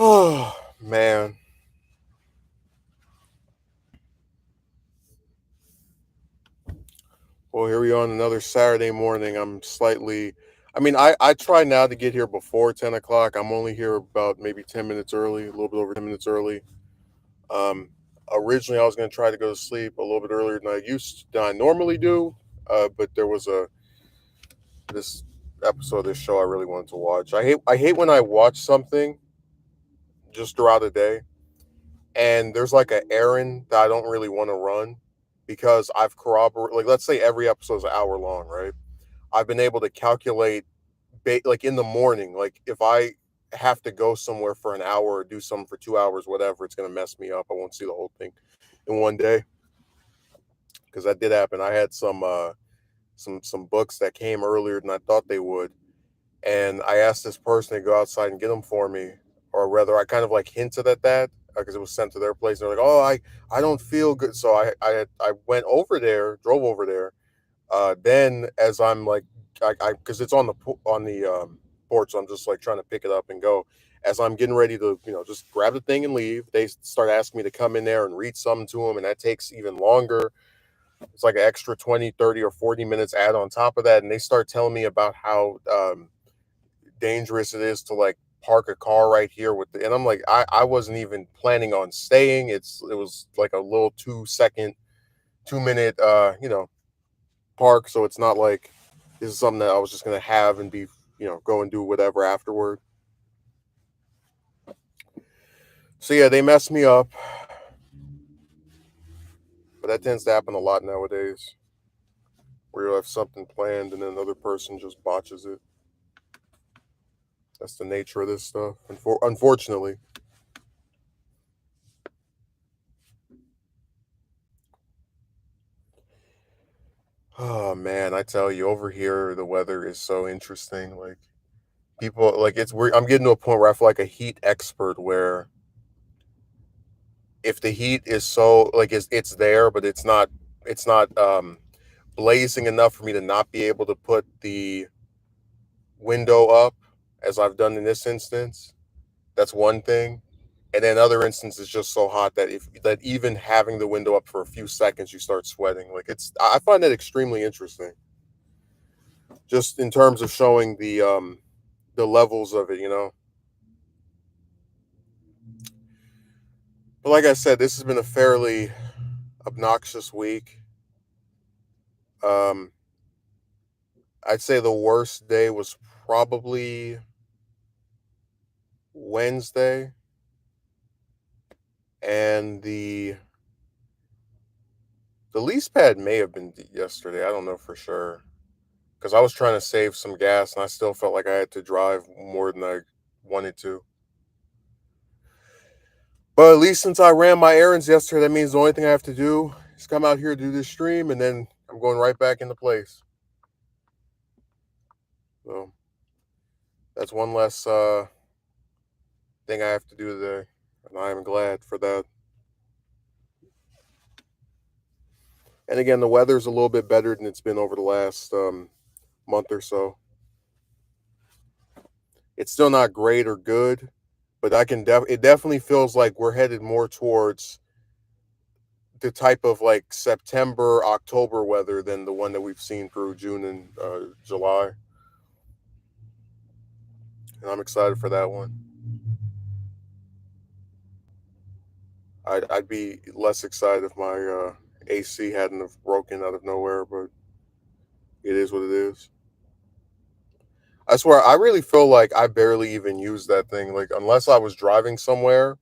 Oh man. Well, here we are on another Saturday morning. I try now to get here before 10 o'clock. I'm only here about maybe 10 minutes early, a little bit over 10 minutes early. Um, Originally I was gonna try to go to sleep a little bit earlier than I normally do. But there was a this episode of this show I really wanted to watch. I hate when I watch something just throughout the day and there's like an errand that I don't really want to run because I've corroborated, like, let's say every episode is an hour long, right? I've been able to calculate, like in the morning, like if I have to go somewhere for an hour or do something for 2 hours, whatever, it's going to mess me up. I won't see the whole thing in one day because that did happen. I had some books that came earlier than I thought they would, and I asked this person to go outside and get them for me, or rather, I kind of like hinted at that because it was sent to their place. And they're like, "Oh, I don't feel good," so I went over there, drove over there. Then as I'm like, I because it's on the porch, so I'm just like trying to pick it up and go. As I'm getting ready to, just grab the thing and leave, they start asking me to come in there and read something to them, and that takes even longer. It's like an extra 20, 30, or 40 minutes add on top of that, and they start telling me about how dangerous it is to like park a car right here and I'm like, I wasn't even planning on staying. It was like a little 2 second, 2 minute park, so it's not like this is something that I was just gonna have and be, go and do whatever afterward. So yeah, they messed me up, but that tends to happen a lot nowadays, where you have something planned and then another person just botches it. That's the nature of this stuff, unfortunately. Oh man, I tell you, over here the weather is so interesting. Like, people, like, it's weird. I'm getting to a point where I feel like a heat expert, where if the heat is so, like, it's there, but it's not blazing enough for me to not be able to put the window up as I've done in this instance. That's one thing. And then other instances just so hot that if that even having the window up for a few seconds you start sweating. Like, I find that extremely interesting. Just in terms of showing the levels of it. But like I said, this has been a fairly obnoxious week. Um I'd say the worst day was probably Wednesday, and the least bad may have been yesterday. I don't know for sure because I was trying to save some gas and I still felt like I had to drive more than I wanted to. But at least since I ran my errands yesterday, that means the only thing I have to do is come out here, do this stream, and then I'm going right back into place. So that's one less thing I have to do today, and I am glad for that. And again, the weather's a little bit better than it's been over the last month or so. It's still not great or good, but it definitely feels like we're headed more towards the type of like September, October weather than the one that we've seen through June and July. And I'm excited for that one. I'd be less excited if my AC hadn't have broken out of nowhere, but it is what it is. I swear, I really feel like I barely even used that thing. Like, unless I was driving somewhere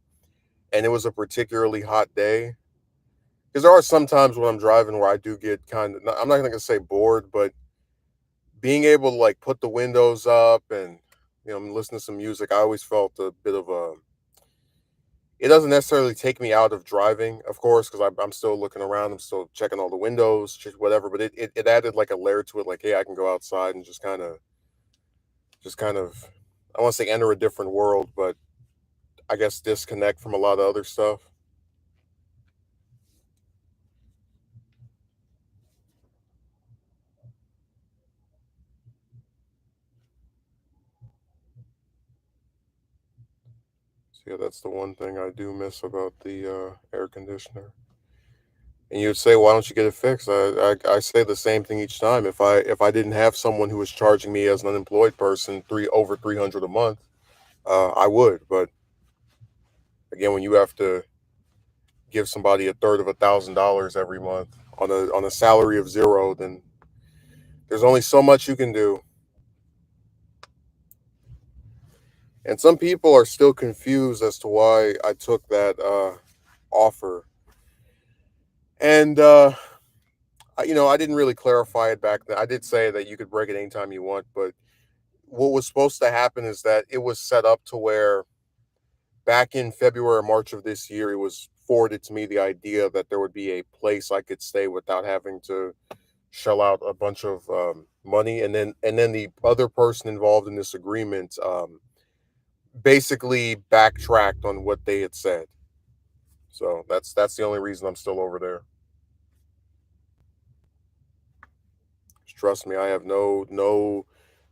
and it was a particularly hot day, because there are some times when I'm driving where I do get kind of, I'm not gonna say bored, but being able to like put the windows up and listen to some music, I always felt a bit of a. It doesn't necessarily take me out of driving, of course, because I'm still looking around, I'm still checking all the windows, whatever. But it added like a layer to it, like, hey, I can go outside and just kind of, I want to say enter a different world, but I guess disconnect from a lot of other stuff. So Yeah, that's the one thing I do miss about the air conditioner. And you'd say, "Why don't you get it fixed?" I say the same thing each time. If I didn't have someone who was charging me as an unemployed person over 300 a month, I would. But again, when you have to give somebody a third of $1,000 every month on a salary of zero, then there's only so much you can do. And some people are still confused as to why I took that offer. And I didn't really clarify it back then. I did say that you could break it anytime you want, but what was supposed to happen is that it was set up to where back in February or March of this year, it was forwarded to me the idea that there would be a place I could stay without having to shell out a bunch of money, and then the other person involved in this agreement basically backtracked on what they had said. So that's the only reason I'm still over there. Trust me, I have no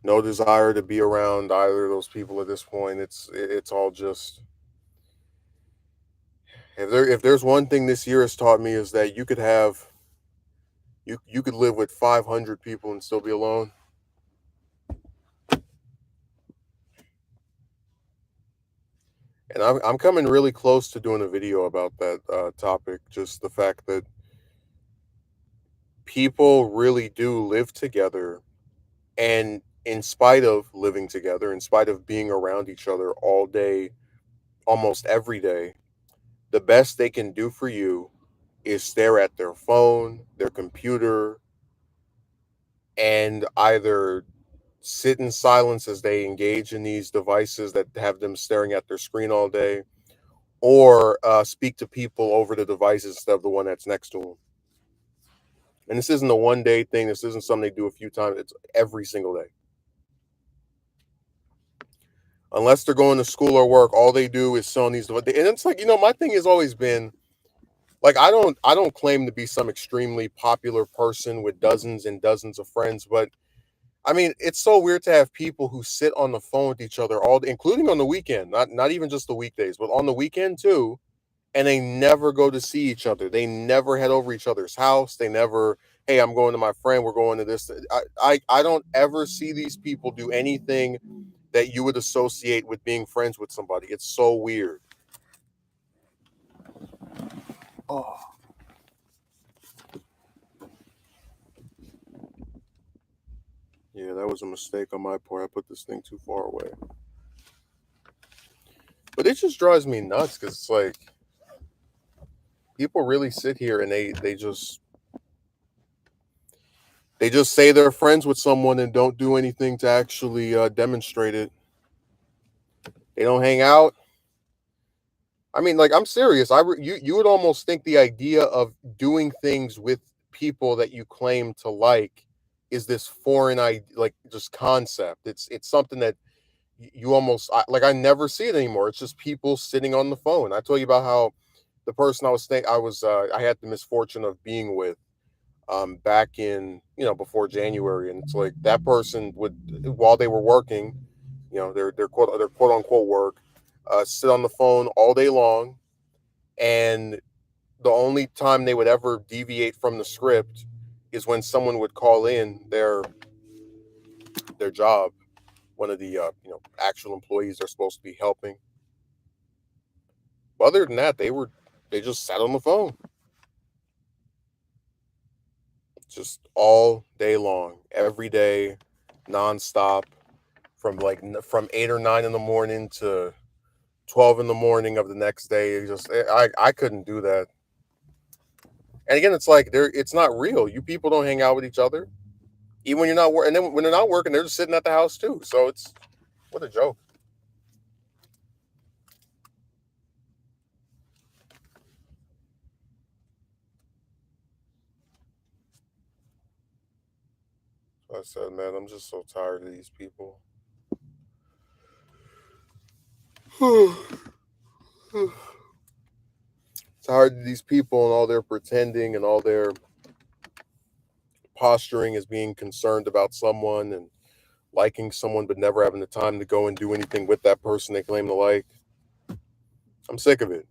desire to be around either of those people at this point. It's all just, if there's one thing this year has taught me is that you could live with 500 people and still be alone. And I'm coming really close to doing a video about that topic. Just the fact that people really do live together, and in spite of living together, in spite of being around each other all day, almost every day, the best they can do for you is stare at their phone, their computer, and either sit in silence as they engage in these devices that have them staring at their screen all day, or speak to people over the devices instead of the one that's next to them. And this isn't a one day thing. This isn't something they do a few times. It's every single day. Unless they're going to school or work, all they do is sit on these devices. And it's like, my thing has always been, like, I don't claim to be some extremely popular person with dozens and dozens of friends, but I mean, it's so weird to have people who sit on the phone with each other all day, including on the weekend, not even just the weekdays, but on the weekend too, and they never go to see each other. They never head over each other's house. They never, hey, I'm going to my friend, we're going to this. I don't ever see these people do anything that you would associate with being friends with somebody. It's so weird. Oh, yeah, that was a mistake on my part. I put this thing too far away. But it just drives me nuts because it's like people really sit here and they just say they're friends with someone and don't do anything to actually demonstrate it. They don't hang out. I mean, like, I'm serious. You would almost think the idea of doing things with people that you claim to like is this foreign like just concept. It's something that you almost like. I never see it anymore. It's just people sitting on the phone. I told you about how the person I had the misfortune of being with back in, before January, and it's like that person would, while they were working, their quote unquote work, sit on the phone all day long, and the only time they would ever deviate from the script is when someone would call in their job, one of the actual employees they're supposed to be helping. But other than that, they just sat on the phone just all day long, every day, nonstop, from 8 or 9 in the morning to 12 in the morning of the next day. I couldn't do that. And again, it's like it's not real. You people don't hang out with each other, even when you're not working. And then when they're not working, they're just sitting at the house too. So it's what a joke. So I said, man, I'm just so tired of these people. Tired of these people and all their pretending and all their posturing as being concerned about someone and liking someone, but never having the time to go and do anything with that person they claim to like. I'm sick of it.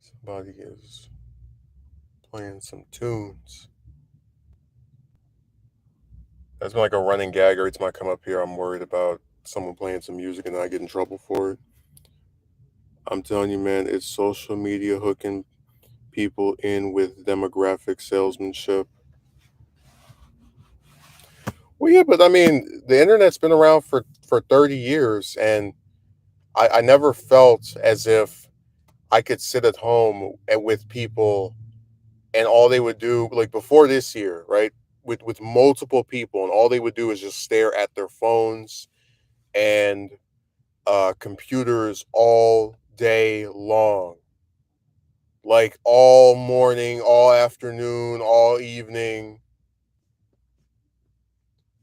Somebody is playing some tunes. That's been like a running gag every time I come up here. I'm worried about someone playing some music and I get in trouble for it. I'm telling you, man, it's social media hooking people in with demographic salesmanship. Well, yeah, but I mean, the internet's been around for 30 years, and I never felt as if I could sit at home and with people, and all they would do, like before this year, right, with multiple people, and all they would do is just stare at their phones and computers all day long, like all morning, all afternoon, all evening.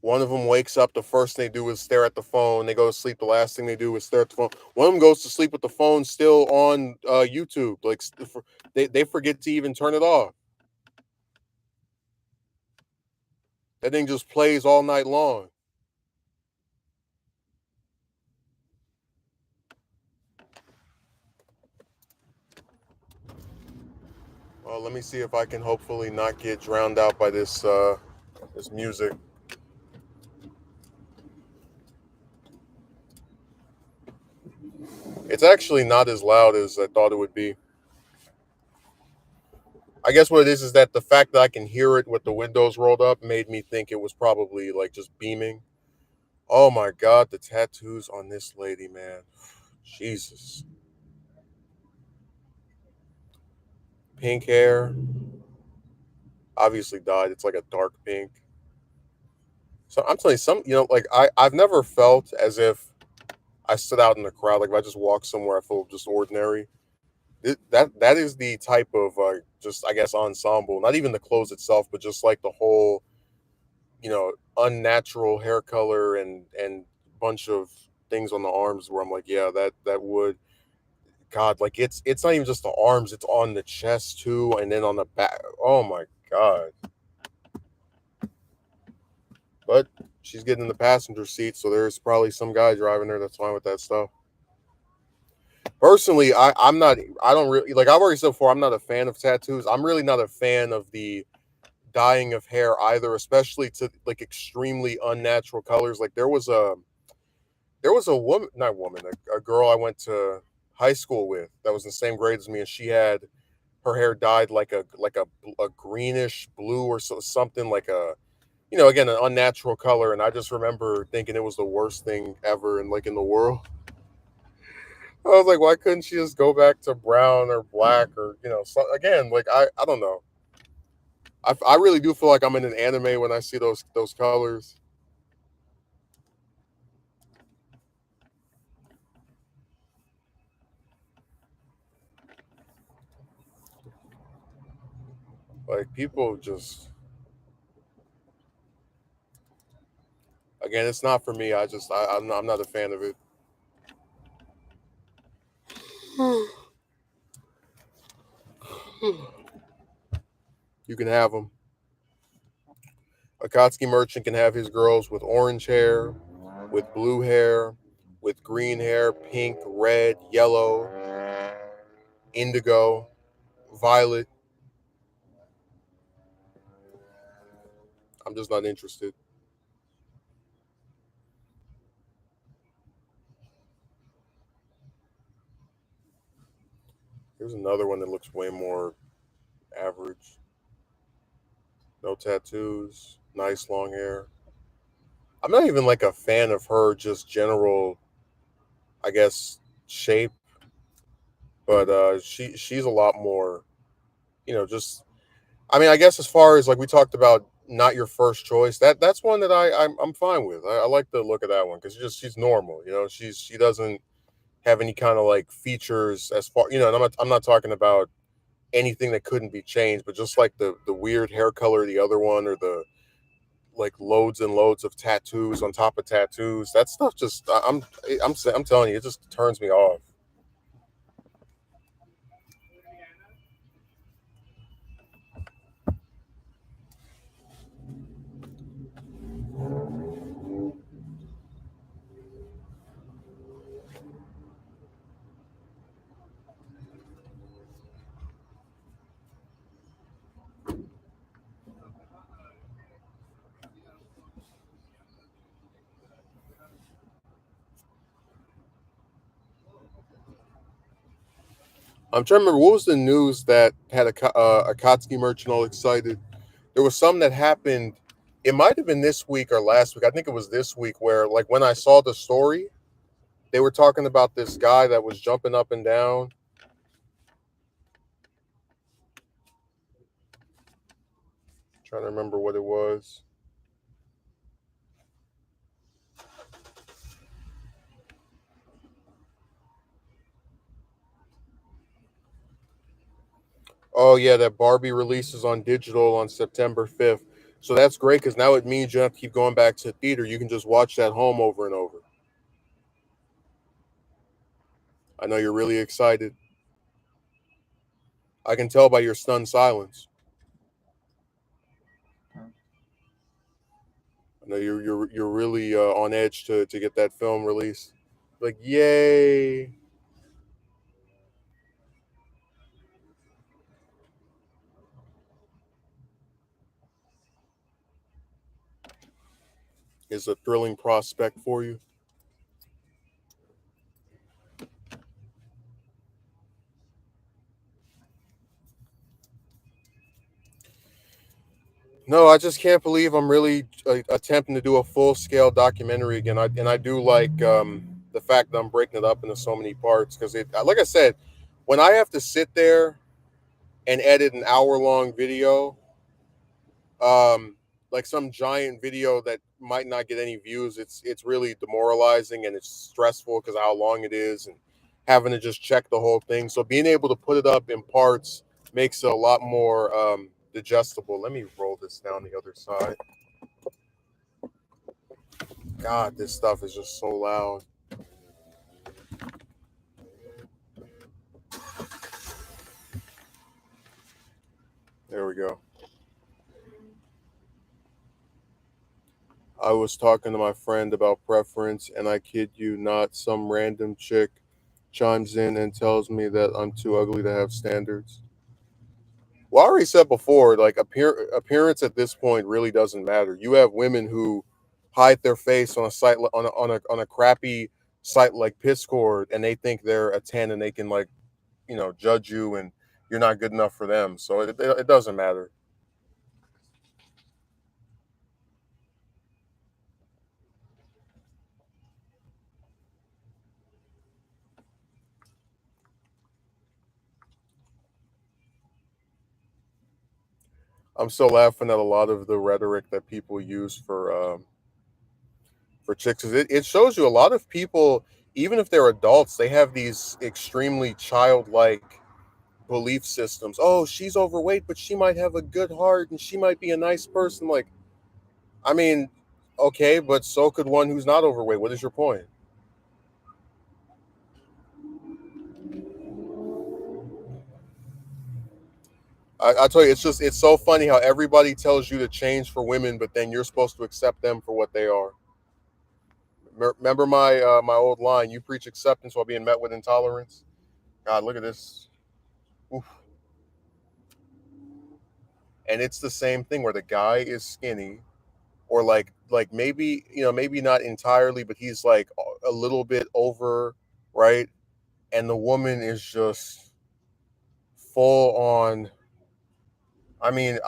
One of them wakes up, the first thing they do is stare at the phone. They go to sleep, the last thing they do is stare at the phone. One of them goes to sleep with the phone still on YouTube. Like they forget to even turn it off. That thing just plays all night long. Well, let me see if I can hopefully not get drowned out by this music. It's actually not as loud as I thought it would be. I guess what it is that the fact that I can hear it with the windows rolled up made me think it was probably like just beaming. Oh my god, the tattoos on this lady, man. Jesus. Pink hair, obviously dyed. It's like a dark pink. So I'm telling you, like I've never felt as if I stood out in the crowd. Like if I just walk somewhere, I feel just ordinary. That is the type of just I guess ensemble. Not even the clothes itself, but just like the whole unnatural hair color and bunch of things on the arms where I'm like, yeah, that would God, like it's not even just the arms, it's on the chest too, and then on the back. Oh my God. But she's getting in the passenger seat, so there's probably some guy driving her that's fine with that stuff. Personally, I'm not. I don't really like. I've already said before. I'm not a fan of tattoos. I'm really not a fan of the dyeing of hair either, especially to like extremely unnatural colors. Like there was a woman, not woman, a girl I went to high school with that was in the same grade as me, and she had her hair dyed like a greenish blue or something like a again an unnatural color, and I just remember thinking it was the worst thing ever and like in the world. I was like, why couldn't she just go back to brown or black or again like I don't know. I really do feel like I'm in an anime when I see those colors. Like people just again, it's not for me. I'm not a fan of it. You can have them. Akatsuki merchant can have his girls with orange hair, with blue hair, with green hair, pink, red, yellow, indigo, violet. I'm just not interested. Here's another one that looks way more average. No tattoos, nice long hair. I'm not even like a fan of her, just general, I guess, shape, but she's a lot more, just I mean, I guess as far as like we talked about, not your first choice. That's one that I'm fine with. I like the look of that one because she's normal. She doesn't have any kind of like features as far and I'm not talking about anything that couldn't be changed, but just like the weird hair color of the other one or the like loads and loads of tattoos on top of tattoos. That stuff just I'm telling you, it just turns me off. I'm trying to remember what was the news that had a Akatsuki merchant all excited. There was some that happened. It might have been this week or last week. I think it was this week where, like, when I saw the story, they were talking about this guy that was jumping up and down. Trying to remember what it was. Oh yeah, that Barbie releases on digital on September 5th. So that's great because now it means you don't have to keep going back to theater. You can just watch that home over and over. I know you're really excited. I can tell by your stunned silence. I know you're really on edge to get that film released. Like, yay! Is a thrilling prospect for you. No, I just can't believe I'm really attempting to do a full scale documentary again. I do like the fact that I'm breaking it up into so many parts because it, like I said, when I have to sit there and edit an hour long video, um, like some giant video that might not get any views, it's really demoralizing and it's stressful because of how long it is and having to just check the whole thing. So being able to put it up in parts makes it a lot more digestible. Let me roll this down the other side. God, this stuff is just so loud. There we go. I was talking to my friend about preference, and I kid you not, some random chick chimes in and tells me that I'm too ugly to have standards. Well, I already said before, like appearance at this point really doesn't matter. You have women who hide their face on a site on a crappy site like Piscord, and they think they're a 10, and they can like judge you, and you're not good enough for them. So it doesn't matter. I'm still laughing at a lot of the rhetoric that people use for chicks. It shows you a lot of people, even if they're adults, they have these extremely childlike belief systems. Oh, she's overweight, but she might have a good heart and she might be a nice person. Like, I mean, okay, but so could one who's not overweight. What is your point? I tell you, it's so funny how everybody tells you to change for women, but then you're supposed to accept them for what they are. Remember my old line: "You preach acceptance while being met with intolerance." God, look at this. Oof. And it's the same thing where the guy is skinny, or like maybe maybe not entirely, but he's like a little bit over, right? And the woman is just full on. I mean,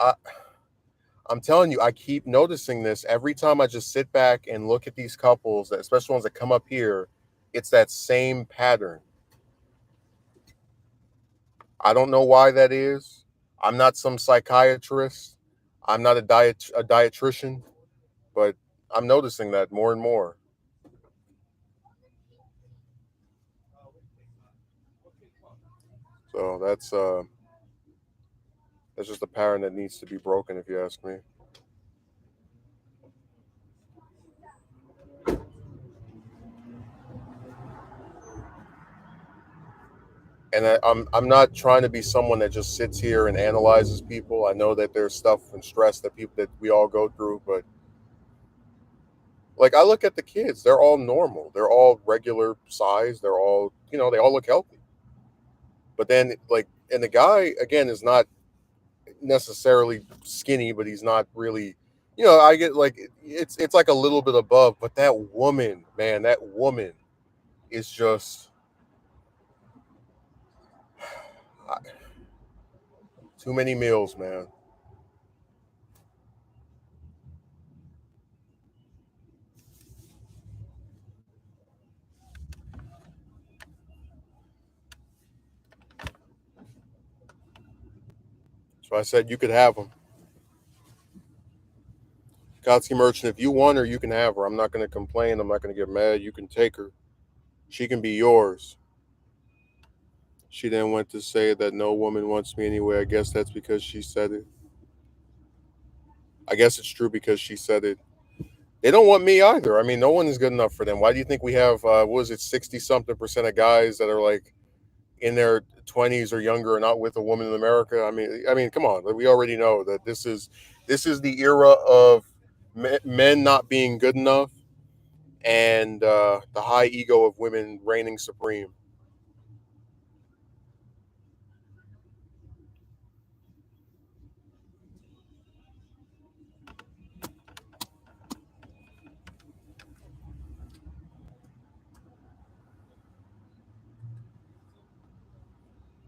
I'm telling you, I keep noticing this every time I just sit back and look at these couples, especially ones that come up here. It's that same pattern. I don't know why that is. I'm not some psychiatrist. I'm not a dietitian, but I'm noticing that more and more. So that's just a pattern that needs to be broken, if you ask me. And I'm not trying to be someone that just sits here and analyzes people. I know that there's stuff and stress that we all go through, but like I look at the kids, they're all normal. They're all regular size. They're all, they all look healthy. But then like and the guy again is not necessarily skinny, but he's not really, I get like it's like a little bit above, but that woman, man, that woman is just too many meals, man. So I said you could have them. Kotsky Merchant, if you want her, you can have her. I'm not going to complain. I'm not going to get mad. You can take her. She can be yours. She then went to say that no woman wants me anyway. I guess that's because she said it. I guess it's true because she said it. They don't want me either. I mean, no one is good enough for them. Why do you think we have, what was it, 60 something percent of guys that are like in their 20s or younger are not with a woman in America? I mean, come on. We already know that this is the era of men not being good enough and the high ego of women reigning supreme.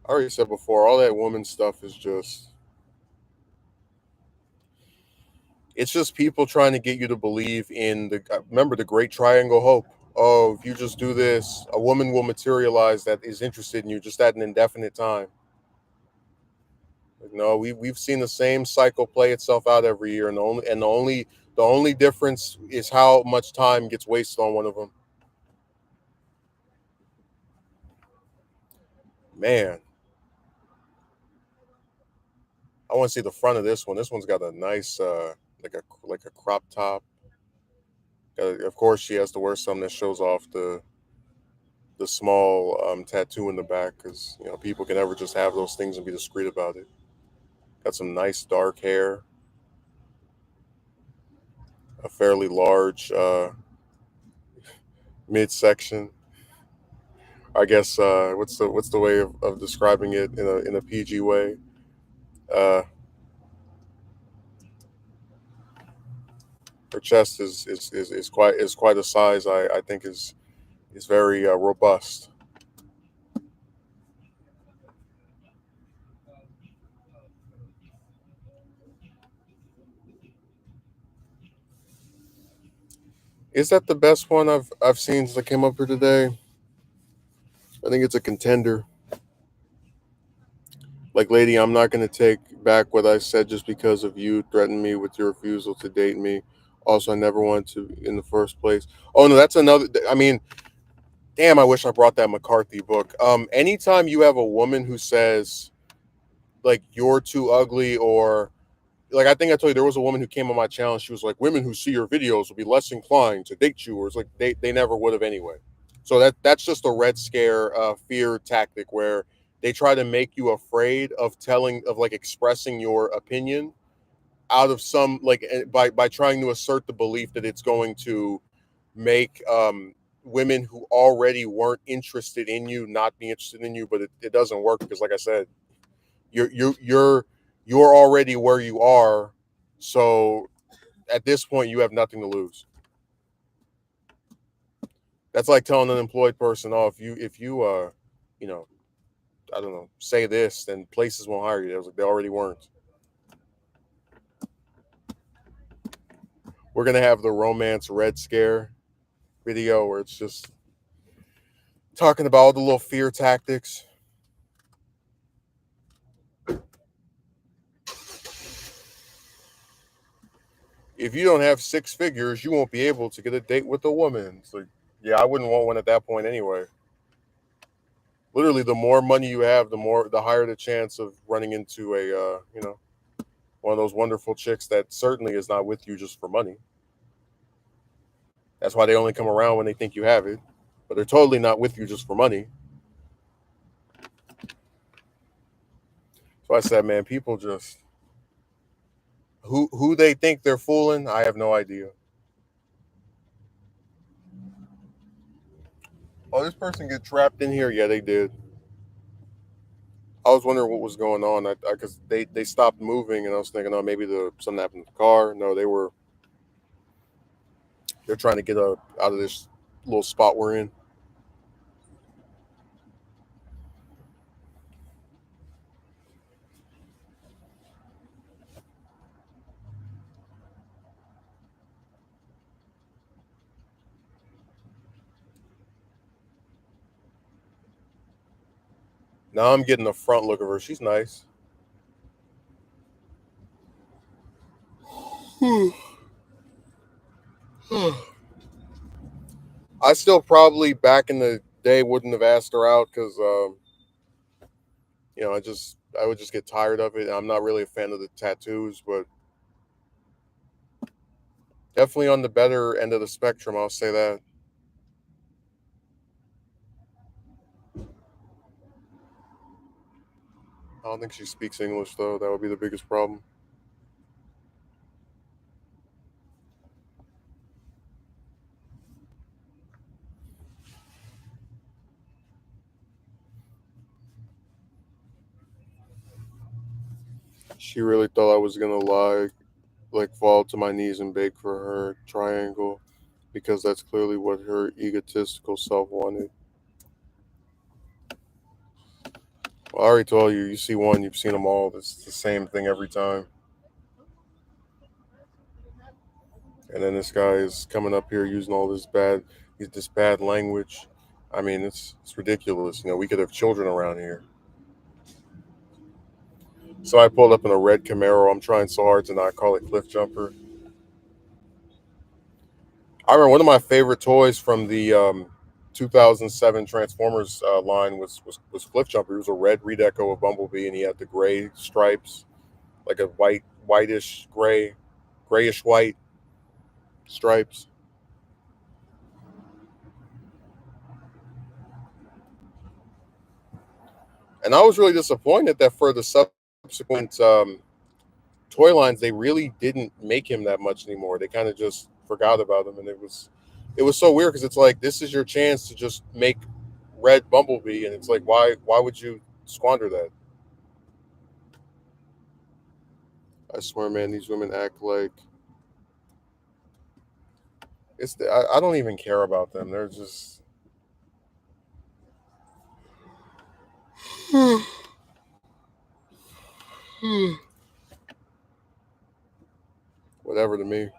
I already said before, all that woman stuff is just it's just people trying to get you to believe in the remember the great triangle hope. Oh, if you just do this, a woman will materialize that is interested in you just at an indefinite time. Like, no, we've seen the same cycle play itself out every year, and the only difference is how much time gets wasted on one of them. Man, I want to see the front of this one. This one's got a nice like a crop top. Of course, she has to wear something that shows off the small tattoo in the back because people can never just have those things and be discreet about it. Got some nice dark hair, a fairly large midsection. I guess what's the way of describing it in a PG way? Uh, Her chest is quite a size. I think is very robust. Is that the best one I've seen that came up here today? I think it's a contender. Like, lady, I'm not going to take back what I said just because of you threatened me with your refusal to date me. Also, I never wanted to in the first place. Oh no, that's another. I mean, damn, I wish I brought that McCarthy book. Anytime you have a woman who says like you're too ugly, or like I think I told you there was a woman who came on my channel. And she was like, women who see your videos will be less inclined to date you, or it's like they never would have anyway. So that's just a red scare, fear tactic where they try to make you afraid of like expressing your opinion out of some like by trying to assert the belief that it's going to make women who already weren't interested in you not be interested in you, but it doesn't work because like I said, you're already where you are, so at this point you have nothing to lose. That's like telling an employed person, oh, if you you know I don't know, say this, then places won't hire you. They was like they already weren't. We're gonna have the romance red scare video where it's just talking about all the little fear tactics. If you don't have six figures, you won't be able to get a date with a woman. It's like, yeah, I wouldn't want one at that point anyway. Literally, the more money you have, the higher the chance of running into a one of those wonderful chicks that certainly is not with you just for money. That's why they only come around when they think you have it, but they're totally not with you just for money. So I said, man, people just who they think they're fooling. I have no idea. Oh, this person get trapped in here? Yeah, they did. I was wondering what was going on. I because they stopped moving, and I was thinking, oh, maybe something happened to the car. No, they're trying to get out of this little spot we're in. Now I'm getting a front look of her. She's nice. I still probably back in the day wouldn't have asked her out because I would just get tired of it. I'm not really a fan of the tattoos, but definitely on the better end of the spectrum. I'll say that. I don't think she speaks English though. That would be the biggest problem. She really thought I was gonna lie, like fall to my knees and beg for her triangle, because that's clearly what her egotistical self wanted. Well, I already told you. You see one, you've seen them all. It's the same thing every time. And then this guy is coming up here using all this bad language. I mean, it's ridiculous. We could have children around here. So I pulled up in a red Camaro. I'm trying so hard to not call it Cliff Jumper. I remember one of my favorite toys from the 2007 Transformers line was Cliff Jumper. He was a red redeco of Bumblebee, and he had the gray stripes, like a whitish gray, grayish white stripes. And I was really disappointed that for the subsequent toy lines, they really didn't make him that much anymore. They kind of just forgot about him, and it was so weird because it's like this is your chance to just make red Bumblebee, and it's like why would you squander that? I swear, man, these women act like I don't even care about them. They're just whatever to me.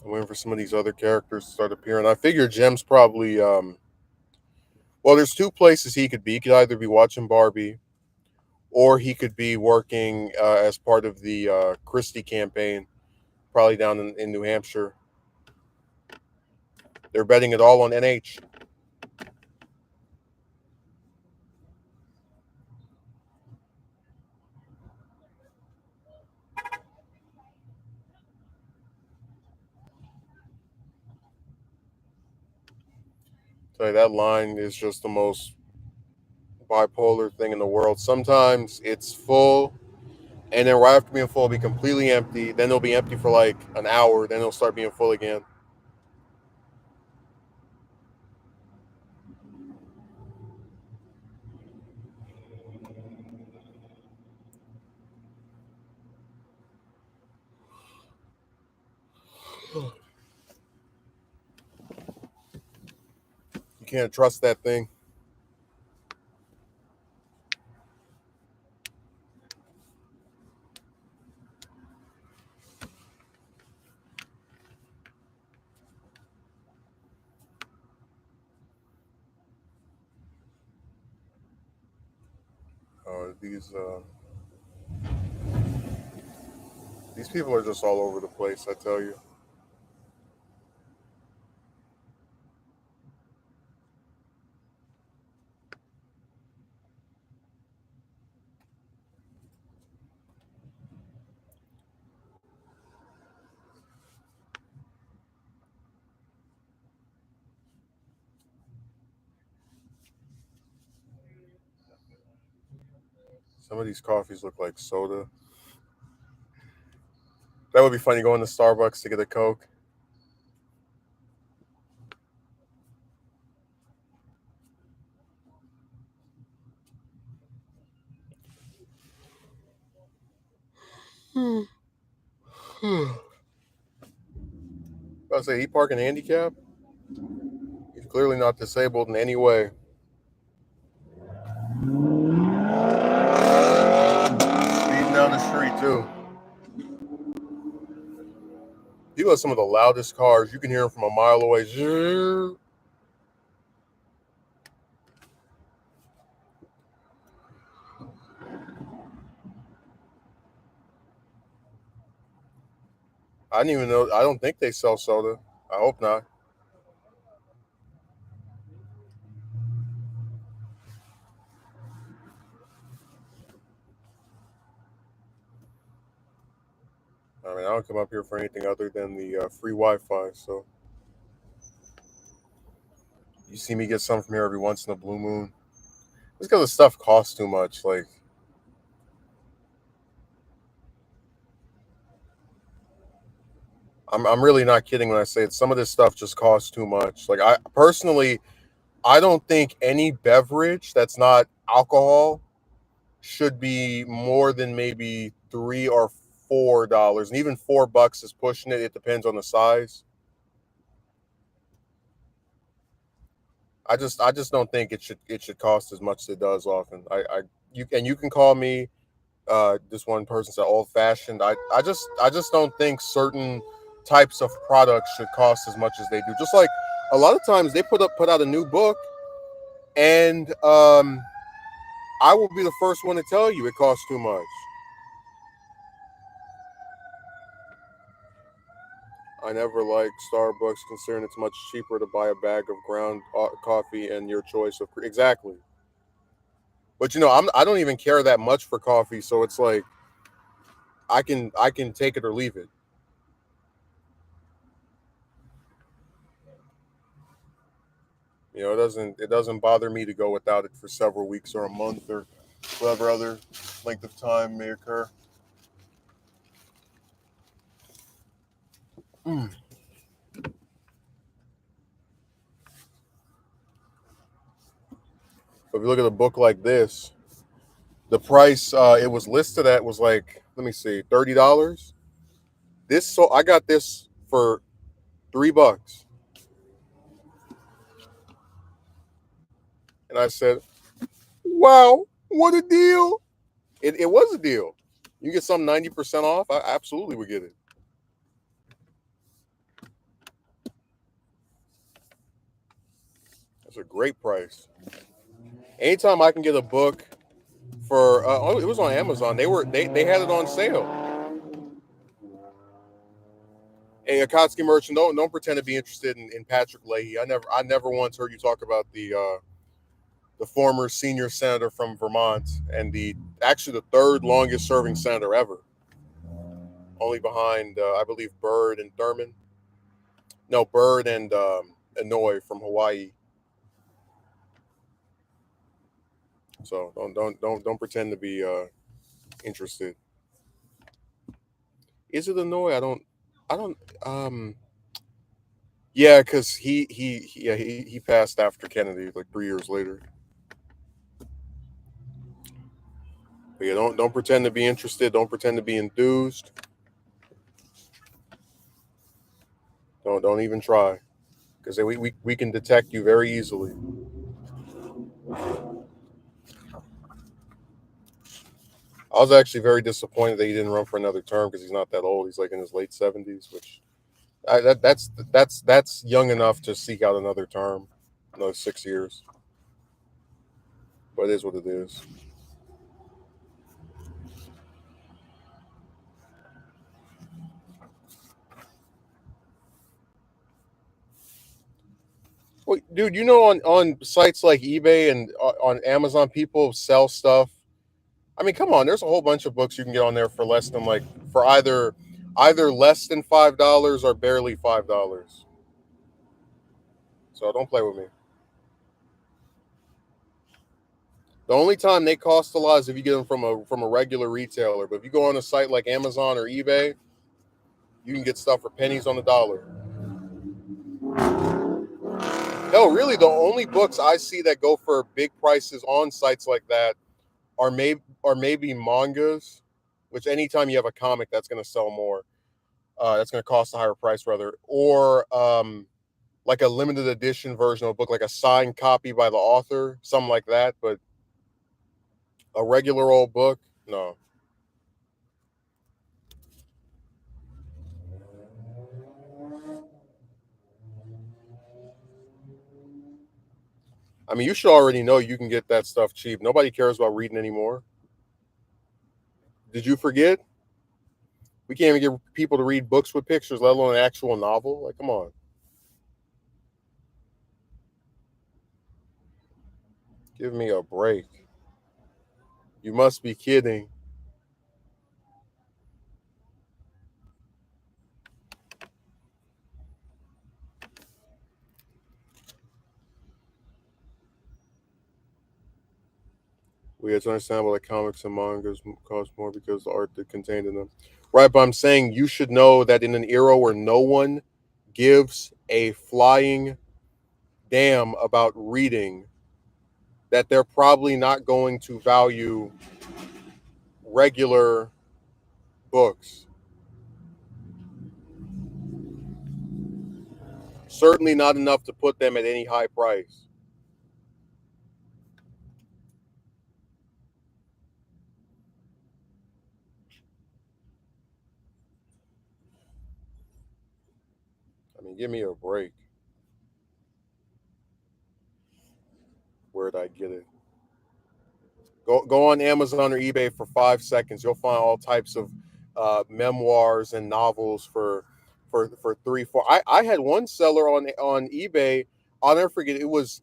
I'm waiting for some of these other characters to start appearing. I figure Jem's probably well, there's two places he could be. He could either be watching Barbie, or he could be working as part of the Christie campaign, probably down in New Hampshire. They're betting it all on NH. Tell you, that line is just the most bipolar thing in the world. Sometimes it's full, and then right after being full, it'll be completely empty. Then it'll be empty for like an hour. Then it'll start being full again. You can't trust that thing. These people are just all over the place. I tell you. Some of these coffees look like soda. That would be funny going to Starbucks to get a Coke. I say he parking handicap. He's clearly not disabled in any way. Speeding down the street too. He has some of the loudest cars. You can hear him from a mile away. I didn't even know. I don't think they sell soda. I hope not. I mean, I don't come up here for anything other than the free Wi-Fi. So you see me get some from here every once in a blue moon. Just because the stuff costs too much. Like I'm really not kidding when I say it. Some of this stuff just costs too much. Like I personally, I don't think any beverage that's not alcohol should be more than maybe $3 or $4, and even $4 is pushing it. It depends on the size. I just don't think it should cost as much as it does often. You can call me this one person said old fashioned. I just don't think certain types of products should cost as much as they do. Just like a lot of times they put out a new book, and I will be the first one to tell you it costs too much. I never liked Starbucks, considering it's much cheaper to buy a bag of ground coffee and your choice of exactly. But I don't even care that much for coffee, so it's like I can take it or leave it. It doesn't bother me to go without it for several weeks or a month or whatever other length of time may occur. Mm. But if you look at a book like this, the price it was listed at was like, let me see, $30. So I got this for $3, and I said, "Wow, what a deal!" It was a deal. You get some 90% off. I absolutely would get it. That's a great price. Anytime I can get a book for it was on Amazon. They had it on sale. Hey, Akatsuki merchant, don't pretend to be interested in Patrick Leahy. I never once heard you talk about the former senior senator from Vermont, and the actually the third longest serving senator ever, only behind I believe Byrd and Thurman. No, Byrd and Inouye from Hawaii. So don't pretend to be interested. Is it Inouye? I don't Yeah, because he passed after Kennedy like 3 years later. But yeah, don't pretend to be interested. Don't pretend to be enthused. Don't even try, because we can detect you very easily. I was actually very disappointed that he didn't run for another term because he's not that old. He's like in his late 70s, which that's young enough to seek out another term, another 6 years. But it is what it is. Well, dude, on sites like eBay and on Amazon, people sell stuff. I mean, come on, there's a whole bunch of books you can get on there for less than like for either less than $5 or barely $5. So don't play with me. The only time they cost a lot is if you get them from a regular retailer. But if you go on a site like Amazon or eBay, you can get stuff for pennies on the dollar. Hell, really, the only books I see that go for big prices on sites like that are maybe mangas, which anytime you have a comic, that's going to sell more. That's going to cost a higher price, rather, or like a limited edition version of a book, like a signed copy by the author, something like that. But a regular old book, no. I mean, you should already know you can get that stuff cheap. Nobody cares about reading anymore. Did you forget? We can't even get people to read books with pictures, let alone an actual novel. Like, come on, give me a break. You must be kidding. We have to understand why the comics and mangas cost more because the art that contained in them. Right, but I'm saying you should know that in an era where no one gives a flying damn about reading, that they're probably not going to value regular books. Certainly not enough to put them at any high price. I mean, give me a break. Where'd I get it? Go on Amazon or eBay for 5 seconds. You'll find all types of memoirs and novels for 3, 4. I had one seller on eBay. I'll never forget. It was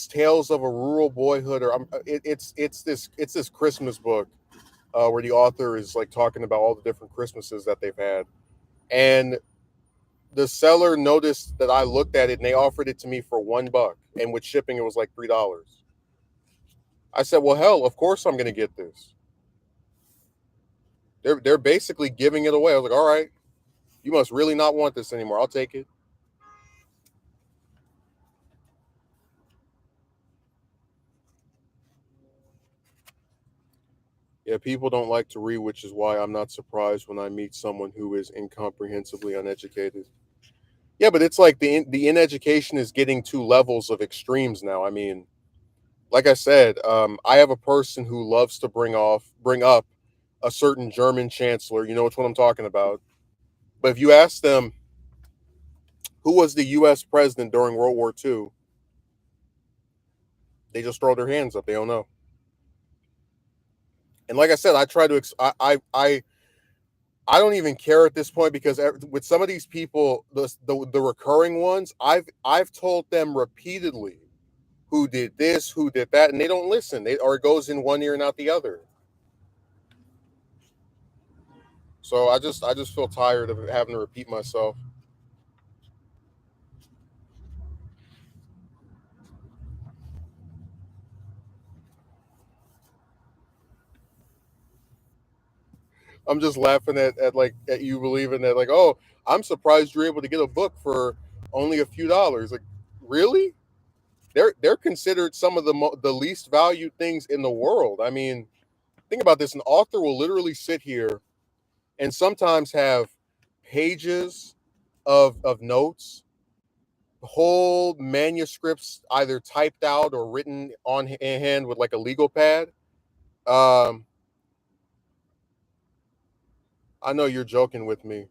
Tales of a Rural Boyhood, or it's this Christmas book where the author is like talking about all the different Christmases that they've had, and the seller noticed that I looked at it and they offered it to me for $1, and with shipping it was like $3. I said, well, hell, of course I'm going to get this. They're basically giving it away. I was like, all right, you must really not want this anymore. I'll take it. Yeah, people don't like to read, which is why I'm not surprised when I meet someone who is incomprehensibly uneducated. Yeah, but it's like the ineducation is getting to levels of extremes now. I mean, like I said, I have a person who loves to bring up a certain German chancellor. You know which one I'm talking about. But if you ask them who was the U.S. president during World War II, they just throw their hands up. They don't know. And like I said, I try to. I don't even care at this point because with some of these people, the recurring ones, I've told them repeatedly who did this, who did that, and they don't listen. Or it goes in one ear and out the other. So I just feel tired of having to repeat myself. I'm just laughing at you believing that, like, oh, I'm surprised you're able to get a book for only a few dollars. Like, really? They're considered some of the least valued things in the world. I mean, think about this: an author will literally sit here and sometimes have pages of notes, whole manuscripts either typed out or written on hand with like a legal pad. Um, I know you're joking with me.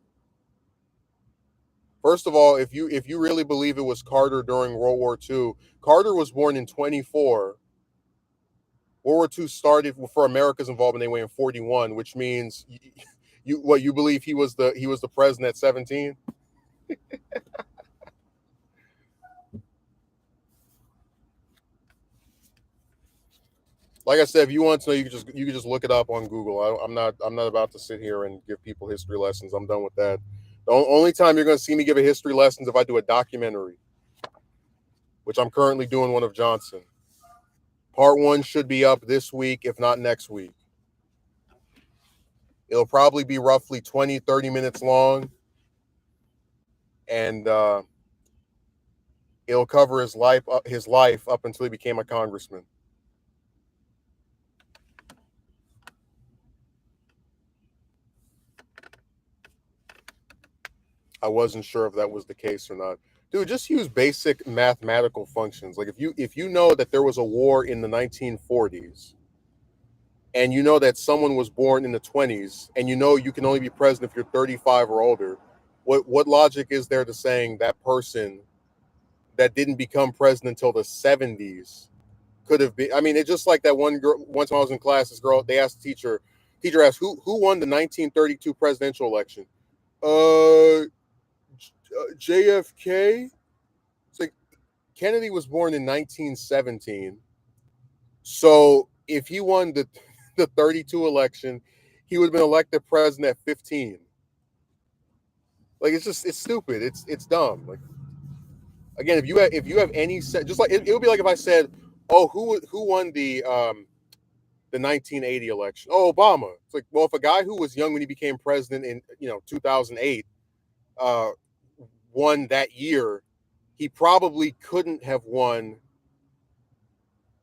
First of all, if you really believe it was Carter during World War II, Carter was born in 24. World War II started for America's involvement anyway in 41, which means you believe he was the president at 17? Like I said, if you want to know, you can just look it up on Google. I'm not about to sit here and give people history lessons. I'm done with that. The only time you're going to see me give a history lesson is if I do a documentary. which I'm currently doing one of Johnson. Part one should be up this week, if not next week. It'll probably be roughly 20, 30 minutes long. And it'll cover his life up until he became a congressman. I wasn't sure if that was the case or not. Dude, just use basic mathematical functions. Like if you know that there was a war in the 1940s, and you know that someone was born in the 20s, and you know you can only be president if you're 35 or older, what logic is there to saying that person that didn't become president until the 70s could have been? I mean, it's just like that one girl. Once when I was in class, this girl, they asked the teacher asked who won the 1932 presidential election. JFK. It's like Kennedy was born in 1917. So if he won the 32 election, he would have been elected president at 15. Like it's stupid. It's dumb. Like again, if you have any just like it would be like if I said, oh, who won the 1980 election? Oh, Obama. It's like, well, if a guy who was young when he became president in 2008 uh, won that year, he probably couldn't have won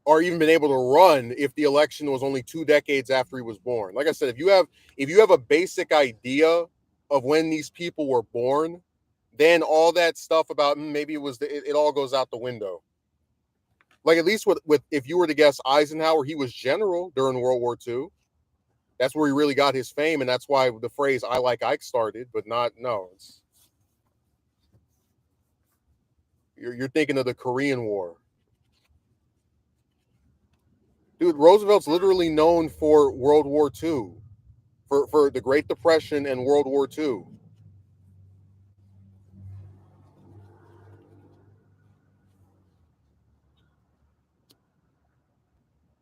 or even been able to run if the election was only 2 decades after he was born. Like I said, if you have a basic idea of when these people were born, then all that stuff about maybe it all goes out the window. Like at least with if you were to guess Eisenhower, he was general during World War II. That's where he really got his fame, and that's why the phrase "I like Ike" started. But you're thinking of the Korean War. Dude, Roosevelt's literally known for World War II, for the Great Depression and World War II.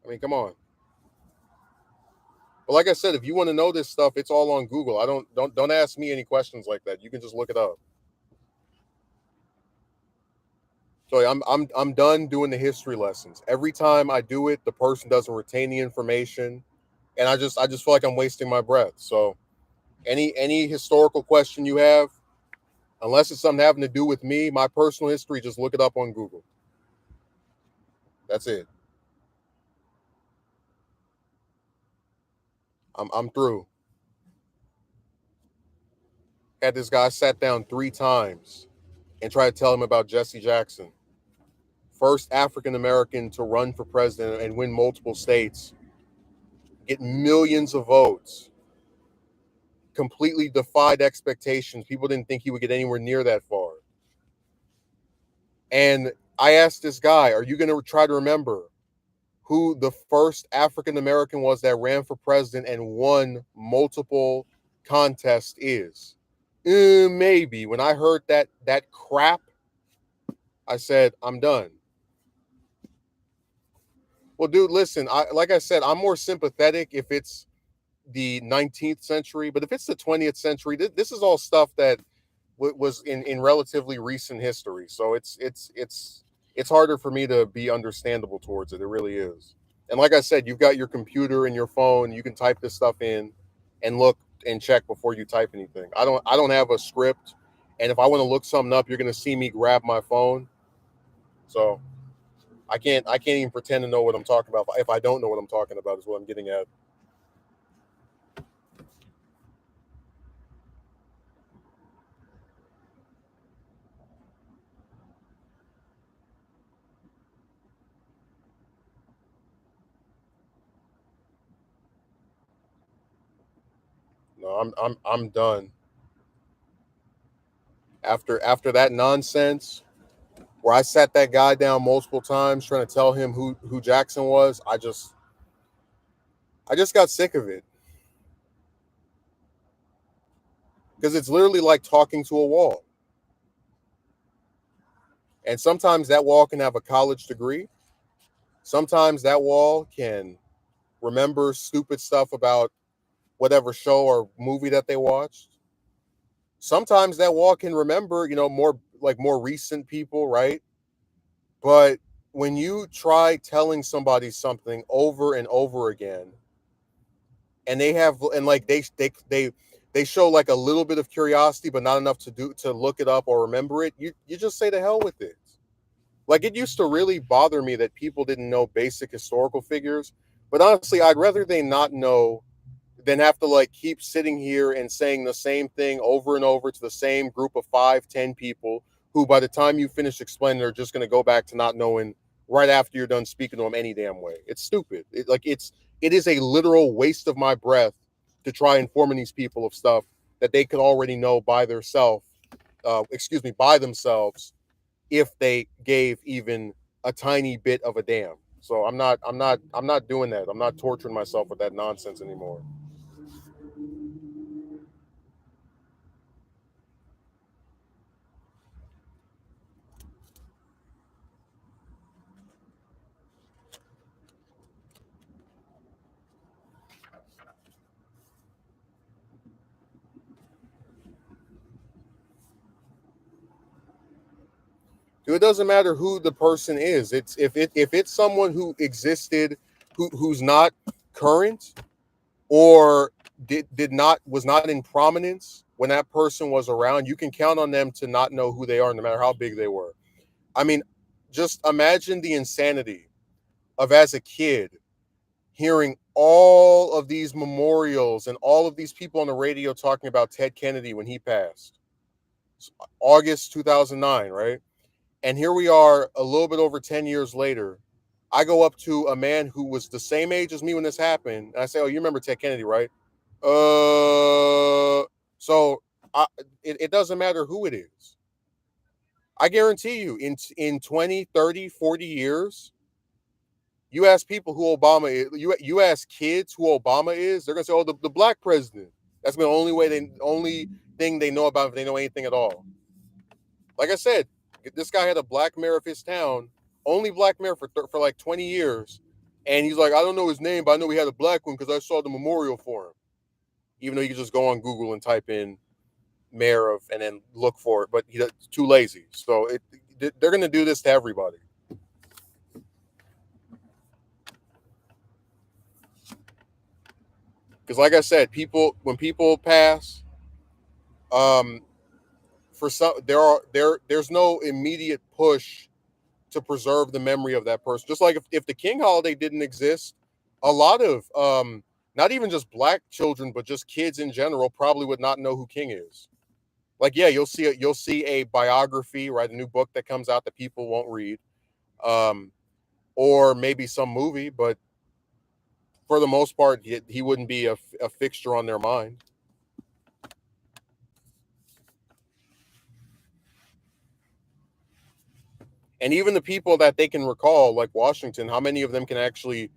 I mean, come on. But like I said, if you want to know this stuff, it's all on Google. I don't ask me any questions like that. You can just look it up. So I'm done doing the history lessons. Every time I do it, the person doesn't retain the information, and I just feel like I'm wasting my breath. So any historical question you have, unless it's something having to do with me, my personal history, just look it up on Google. That's it. I'm through. Had this guy sat down 3 times and tried to tell him about Jesse Jackson, first African American to run for president and win multiple states, get millions of votes, completely defied expectations. People didn't think he would get anywhere near that far. And I asked this guy, are you going to try to remember who the first African American was that ran for president and won multiple contests is? Maybe. When I heard that crap, I said, I'm done. Well, dude, listen, like I said, I'm more sympathetic if it's the 19th century, but if it's the 20th century, this is all stuff that was in relatively recent history. So it's harder for me to be understandable towards it. It really is. And like I said, you've got your computer and your phone. You can type this stuff in and look and check before you type anything. I don't have a script, and if I want to look something up, you're going to see me grab my phone. So I can't even pretend to know what I'm talking about if I don't know what I'm talking about. Is what I'm getting at. No, I'm done. After that nonsense, where I sat that guy down multiple times trying to tell him who Jackson was, I just got sick of it because it's literally like talking to a wall. And sometimes that wall can have a college degree. Sometimes that wall can remember stupid stuff about whatever show or movie that they watched. Sometimes that wall can remember, more recent people, right? But when you try telling somebody something over and over again, and they have and like they show like a little bit of curiosity, but not enough to look it up or remember it, you just say the hell with it. Like it used to really bother me that people didn't know basic historical figures, but honestly, I'd rather they not know than have to like keep sitting here and saying the same thing over and over to the same group of 5, 10 people who by the time you finish explaining they're just going to go back to not knowing right after you're done speaking to them any damn way. It's stupid. It is a literal waste of my breath to try informing these people of stuff that they could already know by by themselves, if they gave even a tiny bit of a damn. So I'm not doing that. I'm not torturing myself with that nonsense anymore. It doesn't matter who the person is. It's if it's someone who existed, who's not current, or did not was not in prominence when that person was around, you can count on them to not know who they are, no matter how big they were. I mean, just imagine the insanity of, as a kid, hearing all of these memorials and all of these people on the radio talking about Ted Kennedy when he passed, August 2009, right? And here we are a little bit over 10 years later. I go up to a man who was the same age as me when this happened. And I say, "Oh, you remember Ted Kennedy, right?" So I, it doesn't matter who it is. I guarantee you, in 20, 30, 40 years, you ask people who Obama is, you ask kids who Obama is, they're gonna say, "Oh, the black president." That's the only thing they know about, if they know anything at all. Like I said, this guy had a black mayor of his town, only black mayor for like 20 years, and he's like, "I don't know his name, but I know he had a black one because I saw the memorial for him." Even though you can just go on Google and type in mayor of and then look for it, but he's too lazy. So they're gonna do this to everybody. Because like I said, people when people pass, um, for some there's no immediate push to preserve the memory of that person. Just like if the King holiday didn't exist, a lot of not even just black children, but just kids in general probably would not know who King is. Like, yeah, you'll see a biography, right? A new book that comes out that people won't read. Um, or maybe some movie, but for the most part, he wouldn't be a fixture on their mind. And even the people that they can recall, like Washington, how many of them can actually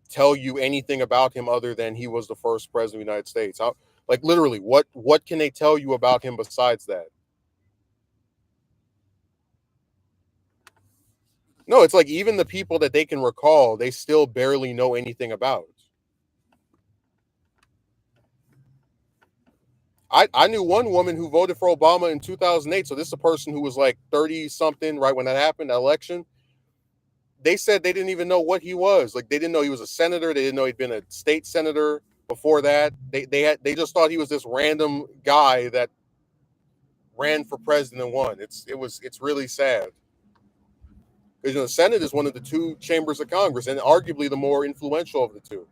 tell you anything about him other than he was the first president of the United States? How, like, literally, what can they tell you about him besides that? No, it's like even the people that they can recall, they still barely know anything about. I knew one woman who voted for Obama in 2008. So this is a person who was like 30 something, right when that happened, that election. They said they didn't even know what he was. Like they didn't know he was a senator. They didn't know he'd been a state senator before that. They just thought he was this random guy that ran for president and won. It's really sad. Because the Senate is one of the two chambers of Congress and arguably the more influential of the two.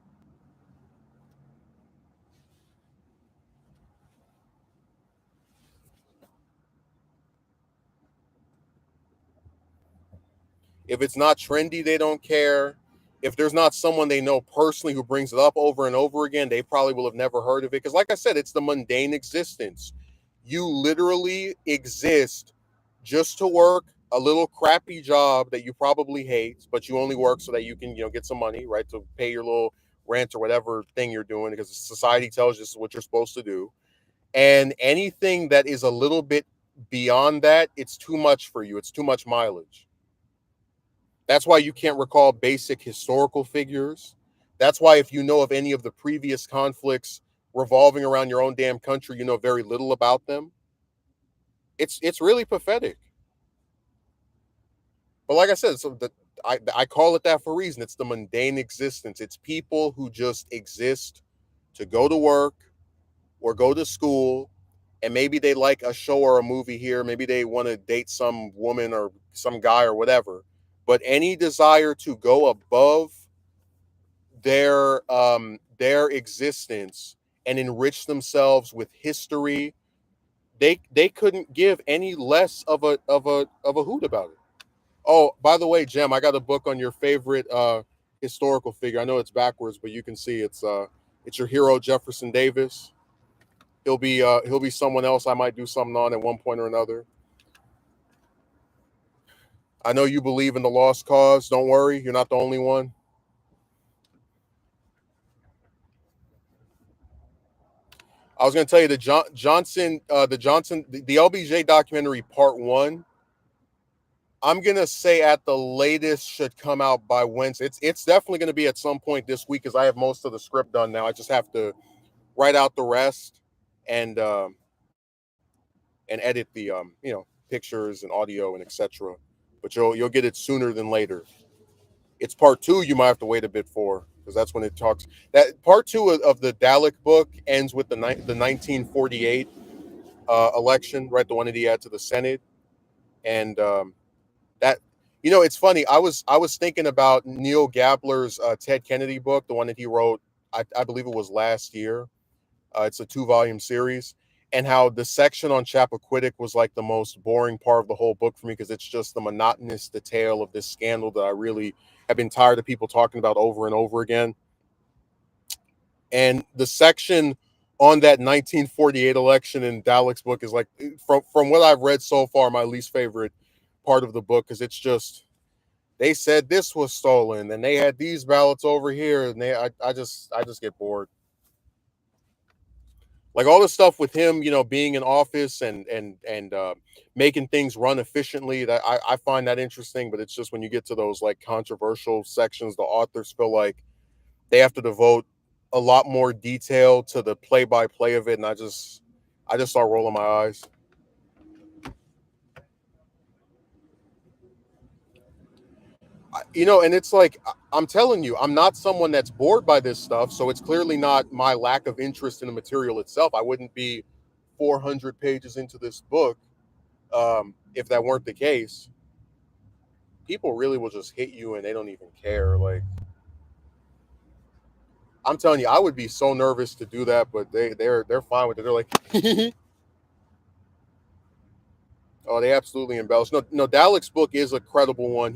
If it's not trendy, they don't care. If there's not someone they know personally who brings it up over and over again, they probably will have never heard of it. Because, like I said, it's the mundane existence. You literally exist just to work a little crappy job that you probably hate, but you only work so that you can, get some money, right, to pay your little rent or whatever thing you're doing because society tells you this is what you're supposed to do. And anything that is a little bit beyond that, it's too much for you. It's too much mileage. That's why you can't recall basic historical figures. That's why if you know of any of the previous conflicts revolving around your own damn country, you know very little about them. It's really pathetic. But like I said, I call it that for a reason. It's the mundane existence. It's people who just exist to go to work or go to school, and maybe they like a show or a movie here. Maybe they want to date some woman or some guy or whatever. But any desire to go above their existence and enrich themselves with history, they couldn't give any less of a hoot about it. Oh, by the way, Jem, I got a book on your favorite historical figure. I know it's backwards, but you can see it's your hero Jefferson Davis. He'll be someone else I might do something on at one point or another. I know you believe in the lost cause. Don't worry, you're not the only one. I was going to tell you the LBJ documentary part one. I'm gonna say at the latest should come out by Wednesday. It's definitely gonna be at some point this week because I have most of the script done now. I just have to write out the rest and and edit the pictures and audio and etc. But you'll get it sooner than later. It's part two. You might have to wait a bit for because that's when it talks. That part two of the Dalek book ends with the 1948 election, right? The one that he had to the Senate, and that it's funny. I was thinking about Neil Gabler's Ted Kennedy book, the one that he wrote. I believe it was last year. It's a 2-volume series, and how the section on Chappaquiddick was like the most boring part of the whole book for me because it's just the monotonous detail of this scandal that I really have been tired of people talking about over and over again. And the section on that 1948 election in Dalek's book is like, from what I've read so far, my least favorite part of the book because it's just they said this was stolen and they had these ballots over here and I just get bored. Like all the stuff with him, being in office and making things run efficiently. That I find that interesting, but it's just when you get to those like controversial sections, the authors feel like they have to devote a lot more detail to the play by play of it, and I just start rolling my eyes. And it's like I'm telling you, I'm not someone that's bored by this stuff, so it's clearly not my lack of interest in the material itself. I wouldn't be 400 pages into this book if that weren't the case. People really will just hit you and they don't even care. Like I'm telling you, I would be so nervous to do that, but they're fine with it. They're like, oh, they absolutely embellish. No, no, Dalek's book is a credible one.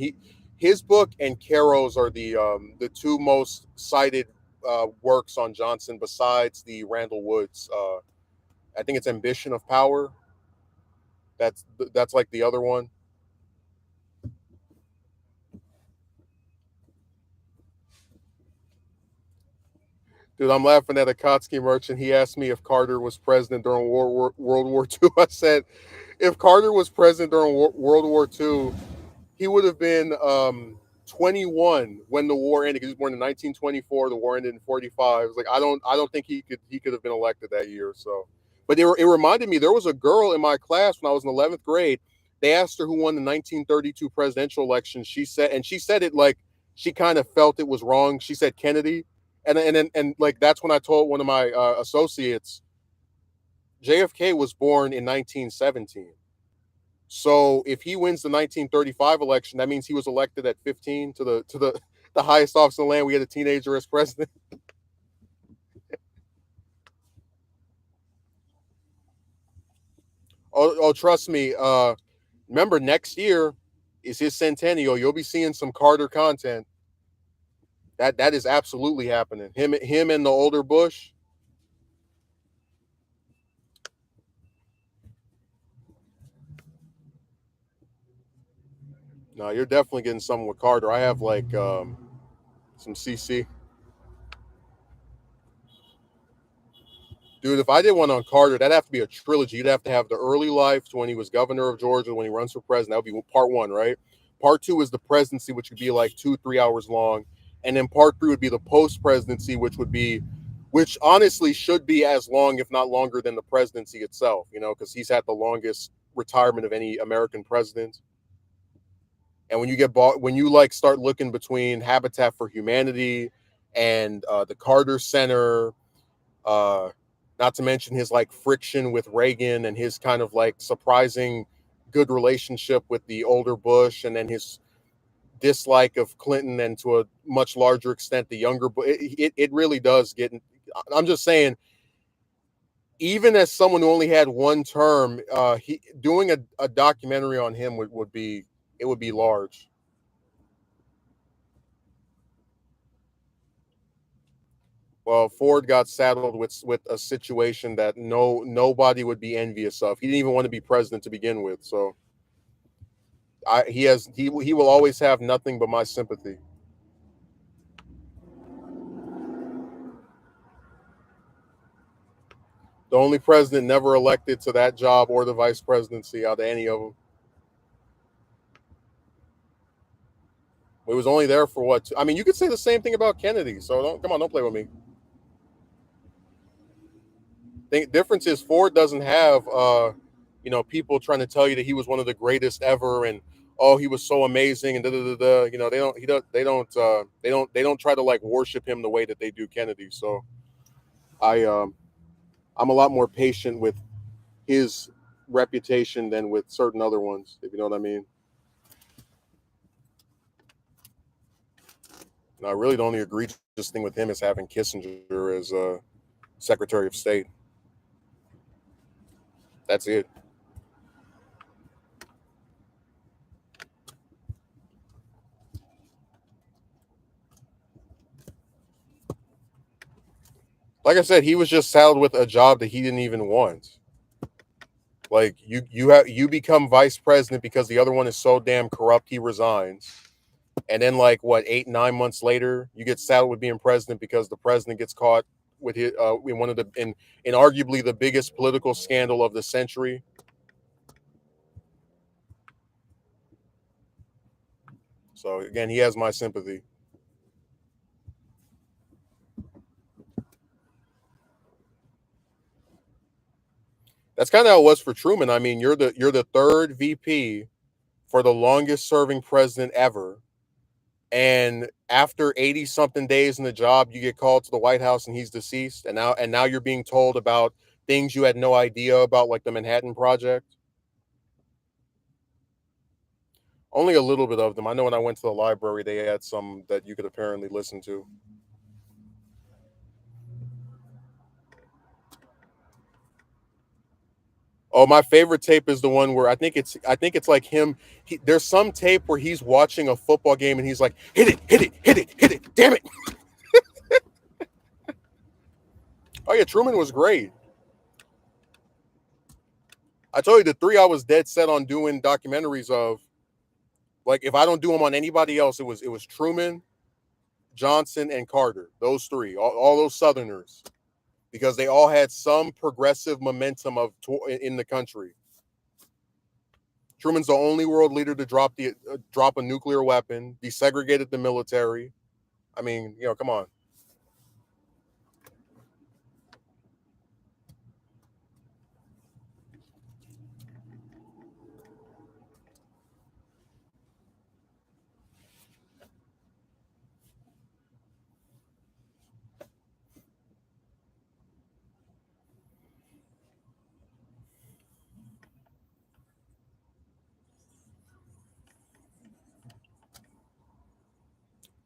His book and Caro's are the two most cited works on Johnson besides the Randall Woods. I think it's Ambition of Power. That's like the other one. Dude, I'm laughing at a Kotsky merchant. He asked me if Carter was president during World War II. I said, if Carter was president during World War II, he would have been 21 when the war ended. He was born in 1924. The war ended in 45. It's like I don't think he could have been elected that year. So, but it reminded me there was a girl in my class when I was in 11th grade. They asked her who won the 1932 presidential election. She said it like she kind of felt it was wrong. She said Kennedy, and like that's when I told one of my associates JFK was born in 1917. So if he wins the 1935 election, that means he was elected at 15 to the highest office in the land. We had a teenager as president. Oh, trust me. Remember, next year is his centennial. You'll be seeing some Carter content. That is absolutely happening. Him and the older Bush. No, you're definitely getting something with Carter. I have like some CC. Dude, if I did one on Carter, that'd have to be a trilogy. You'd have to have the early life to when he was governor of Georgia, when he runs for president. That would be part one, right? Part two is the presidency, which would be like 2-3 hours long. And then part three would be the post presidency, which honestly should be as long, if not longer, than the presidency itself, because he's had the longest retirement of any American president. And when you get bought, when you like start looking between Habitat for Humanity and the Carter Center, uh, not to mention his like friction with Reagan and his kind of like surprising good relationship with the older Bush, and then his dislike of Clinton, and to a much larger extent the younger. But it really does get. I'm just saying, even as someone who only had one term, he doing a documentary on him would be, it would be large. Well, Ford got saddled with a situation that nobody would be envious of. He didn't even want to be president to begin with. So he will always have nothing but my sympathy. The only president never elected to that job or the vice presidency out of any of them. It was only there for what? I mean, you could say the same thing about Kennedy. So don't come on, don't play with me. The difference is Ford doesn't have people trying to tell you that he was one of the greatest ever, and oh, he was so amazing, and da da da da. They don't try to like worship him the way that they do Kennedy. So I I'm a lot more patient with his reputation than with certain other ones, if you know what I mean. Now, really, the only egregious thing with him is having Kissinger as Secretary of State. That's it. Like I said, he was just saddled with a job that he didn't even want. Like you become vice president because the other one is so damn corrupt he resigns. And then like what, 8 9 months later, you get saddled with being president because the president gets caught with his in one of the in arguably the biggest political scandal of the century. So again, he has my sympathy. That's kind of how it was for Truman. I mean, you're the third VP for the longest serving president ever. And after 80 something days in the job, you get called to the White House and he's deceased. And now you're being told about things you had no idea about, like the Manhattan Project. Only a little bit of them. I know when I went to the library, they had some that you could apparently listen to. Oh, my favorite tape is the one where I think it's like him. There's some tape where he's watching a football game and he's like, hit it, hit it, hit it, hit it, damn it. Oh yeah, Truman was great. I told you the three I was dead set on doing documentaries of. Like if I don't do them on anybody else, it was Truman, Johnson, and Carter. Those three, all those Southerners, because they all had some progressive momentum in the country. Truman's the only world leader to drop a nuclear weapon, desegregated the military. I mean, come on.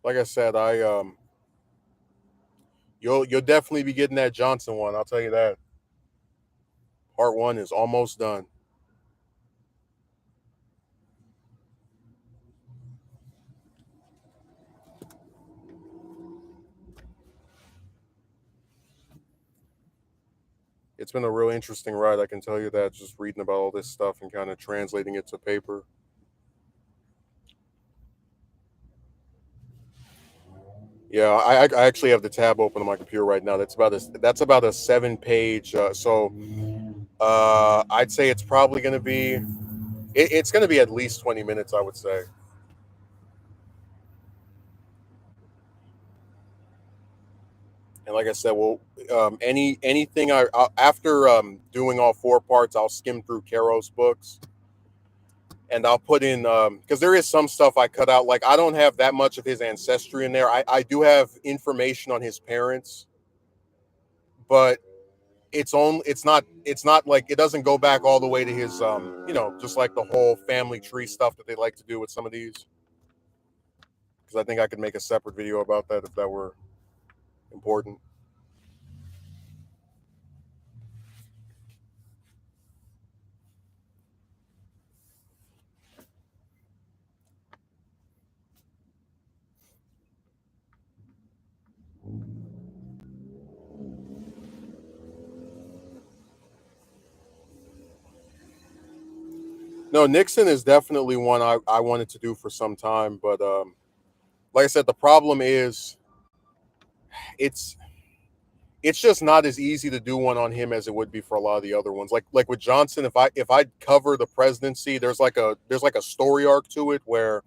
Like I said, you'll definitely be getting that Johnson one. I'll tell you that. Part one is almost done. It's been a real interesting ride. I can tell you that, just reading about all this stuff and kind of translating it to paper. Yeah, I actually have the tab open on my computer right now. That's about a 7 page. I'd say it's probably going to be it's going to be at least 20 minutes. I would say. And like I said, well, anything after doing all four parts, I'll skim through Caro's books. and I'll put in because there is some stuff I cut out. Like I don't have that much of his ancestry in there. I do have information on his parents, but it's not like it doesn't go back all the way to his just like the whole family tree stuff that they like to do with some of these. Because I think I could make a separate video about that if that were important. No, Nixon is definitely one I wanted to do for some time, but like I said, the problem is it's it's just not as easy to do one on him as it would be for a lot of the other ones. Like with Johnson, if I cover the presidency, there's like a story arc to it where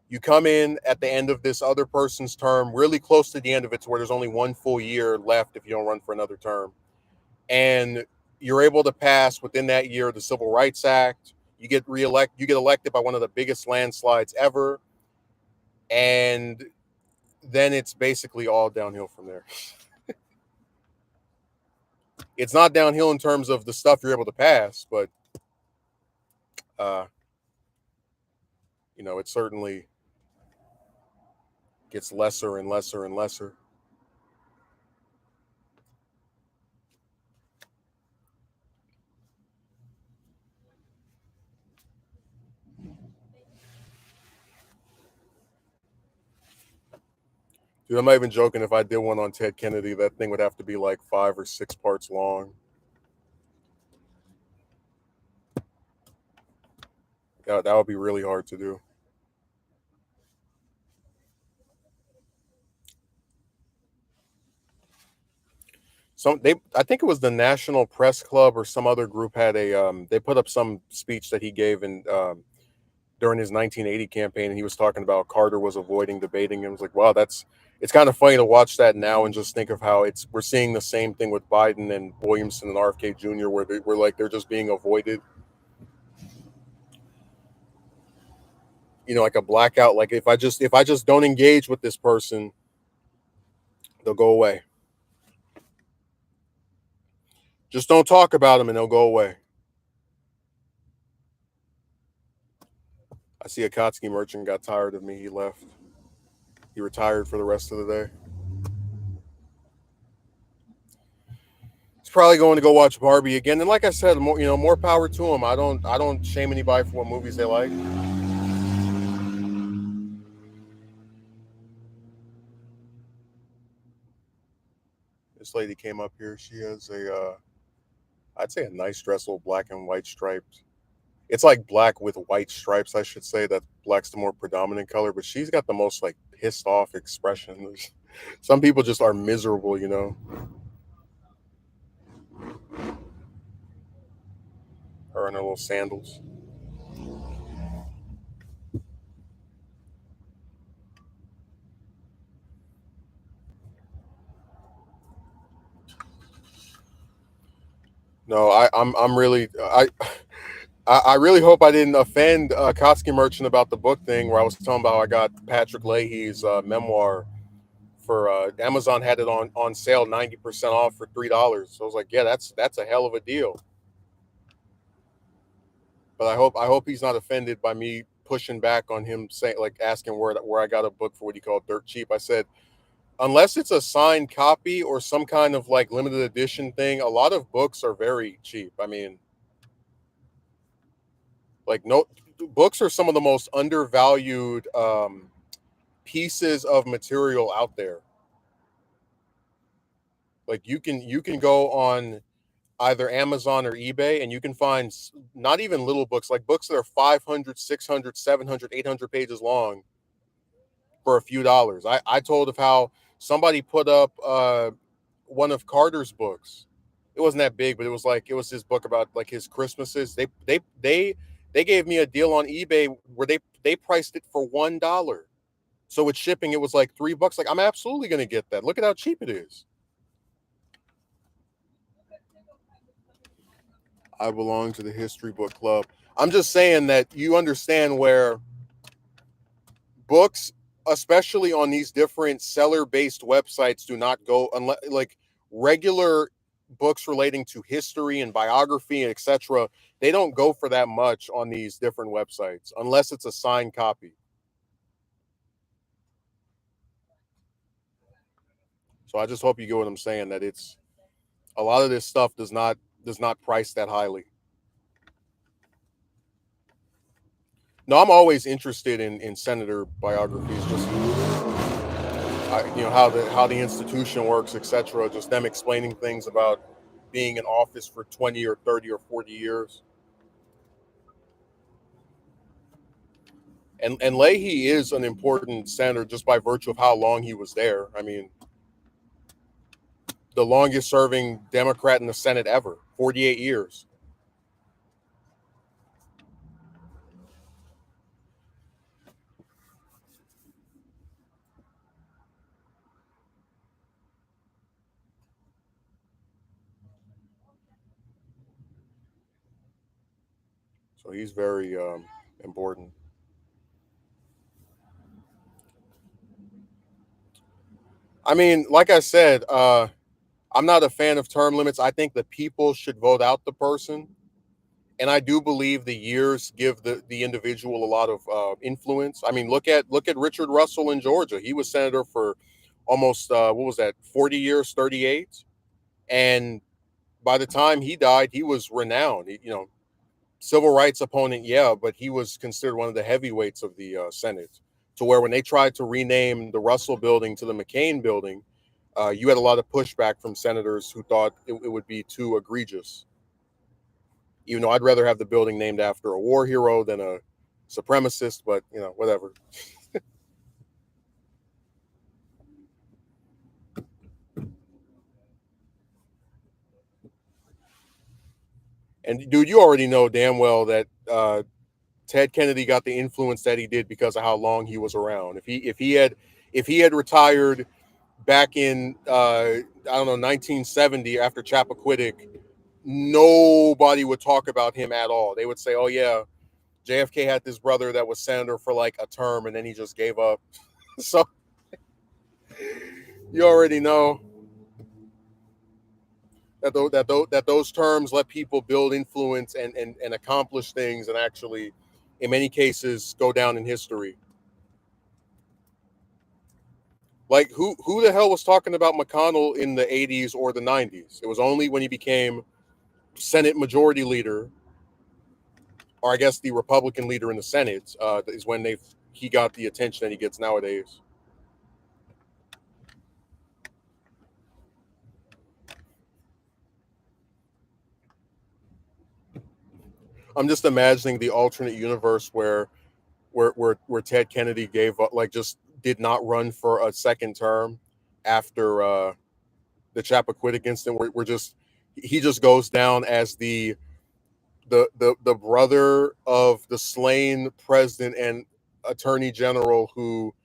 you come in at the end of this other person's term, really close to the end of it, to where there's only one full year left if you don't run for another term, and you're able to pass within that year the Civil Rights Act. You get elected by one of the biggest landslides ever, and then it's basically all downhill from there. It's not downhill in terms of the stuff you're able to pass, but uh, it certainly gets lesser and lesser and lesser. Dude, I'm not even joking. If I did one on Ted Kennedy, that thing would have to be like 5 or 6 parts long. Yeah, that would be really hard to do. I think it was the National Press Club or some other group had they put up some speech that he gave in during his 1980 campaign, and he was talking about Carter was avoiding debating him. I was like, wow, it's kind of funny to watch that now and just think of how we're seeing the same thing with Biden and Williamson and RFK Jr. where we're like they're just being avoided. Like a blackout. Like if I just don't engage with this person, they'll go away. Just don't talk about them and they'll go away. I see a Kotsky merchant got tired of me. He left. He retired for the rest of the day. He's probably going to go watch Barbie again. And like I said, more power to him. I don't shame anybody for what movies they like. This lady came up here. She has I'd say a nice dress, little black and white striped. It's like black with white stripes, I should say. That black's the more predominant color, but she's got the most like pissed off expression. Some people just are miserable. Her and her little sandals. No, I'm really I really hope I didn't offend Kotsky Merchant about the book thing where I was talking about how I got Patrick Leahy's memoir for Amazon had it on sale 90% off for $3. So I was like, yeah, that's a hell of a deal. But I hope he's not offended by me pushing back on him saying like asking where I got a book for what he called dirt cheap. I said unless it's a signed copy or some kind of like limited edition thing, a lot of books are very cheap. I mean, like no books are some of the most undervalued pieces of material out there. Like you can go on either Amazon or eBay and you can find not even little books, like books that are 500, 600, 700, 800 pages long for a few dollars. I told of how somebody put up one of Carter's books. It wasn't that big, but it was his book about like his Christmases. They gave me a deal on eBay where they priced it for $1. So with shipping, it was like $3. Like I'm absolutely gonna get that. Look at how cheap it is. I belong to the history book club. I'm just saying that you understand where books, especially on these different seller-based websites, do not go unless like regular books relating to history and biography and etc. They don't go for that much on these different websites unless it's a signed copy. So I just hope you get what I'm saying. That it's a lot of this stuff does not price that highly. No, I'm always interested in senator biographies. Just how the institution works, etc. Just them explaining things about being in office for 20 or 30 or 40 years. And Leahy is an important senator just by virtue of how long he was there. I mean, the longest serving Democrat in the Senate ever, 48 years. So he's very important. I mean, like I said, I'm not a fan of term limits. I think the people should vote out the person, and I do believe the years give the individual a lot of influence. I mean, look at Richard Russell in Georgia. He was senator for almost what was that, 40 years, 38, and by the time he died, he was renowned. Civil rights opponent, yeah, but he was considered one of the heavyweights of the Senate. To where when they tried to rename the Russell Building to the McCain Building, you had a lot of pushback from senators who thought it would be too egregious. Even though I'd rather have the building named after a war hero than a supremacist, but whatever. And dude, you already know damn well that Ted Kennedy got the influence that he did because of how long he was around. If he had retired back in I don't know 1970 after Chappaquiddick, nobody would talk about him at all. They would say, "Oh yeah, JFK had this brother that was senator for like a term and then he just gave up." So you already know that those terms let people build influence and accomplish things and actually, in many cases, go down in history. Like who the hell was talking about McConnell in the 80s or the 90s? It was only when he became Senate Majority Leader, or I guess the Republican leader in the Senate, is when he got the attention that he gets nowadays. I'm just imagining the alternate universe where Ted Kennedy gave up, like just did not run for a second term after the Chappaquiddick incident, where just he just goes down as the brother of the slain president and attorney general who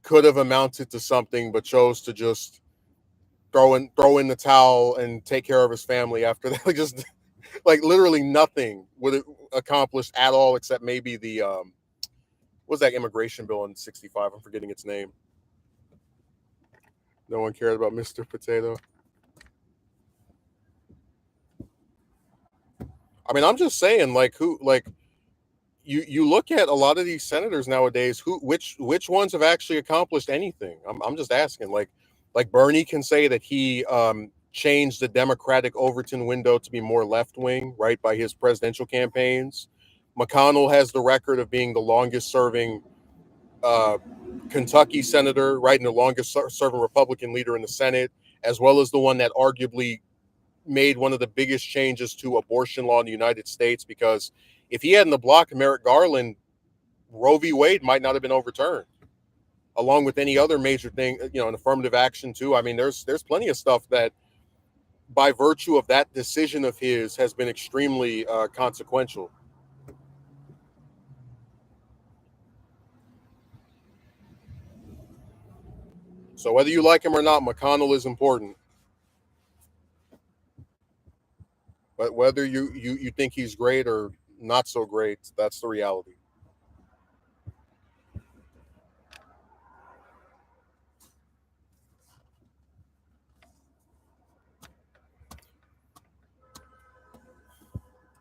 could have amounted to something but chose to just throw in the towel and take care of his family after that. Like just like literally nothing would have accomplished at all except maybe the what was that immigration bill in '65? I'm forgetting its name. No one cared about Mr. Potato. I mean, I'm just saying, like who, like you look at a lot of these senators nowadays, which ones have actually accomplished anything? I'm just asking. Like Bernie can say that he changed the Democratic Overton window to be more left wing, right, by his presidential campaigns. McConnell has the record of being the longest serving uh, Kentucky senator, right, and the longest serving Republican leader in the Senate, as well as the one that arguably made one of the biggest changes to abortion law in the United States. Because if he hadn't blocked Merrick Garland, Roe v. Wade might not have been overturned, along with any other major thing, an affirmative action too. I mean, there's plenty of stuff that, by virtue of that decision of his, has been extremely consequential. So whether you like him or not, McConnell is important. But whether you think he's great or not so great. That's the reality.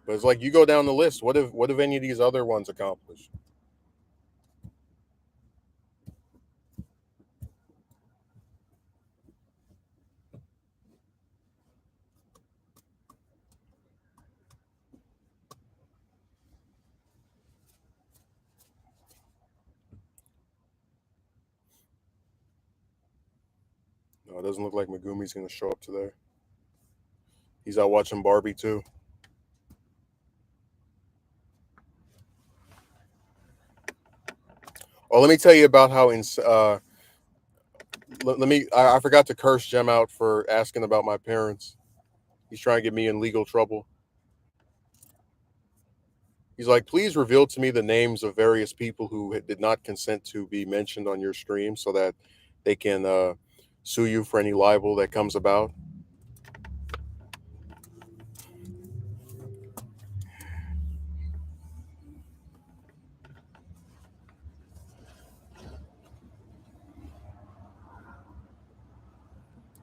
But it's like you go down the list. What if any of these other ones accomplished? No, it doesn't look like Megumi's going to show up today. He's out watching Barbie too. Oh, let me tell you about how let me. I forgot to curse Jem out for asking about my parents. He's trying to get me in legal trouble. He's like, please reveal to me the names of various people who did not consent to be mentioned on your stream, so that they can sue you for any libel that comes about.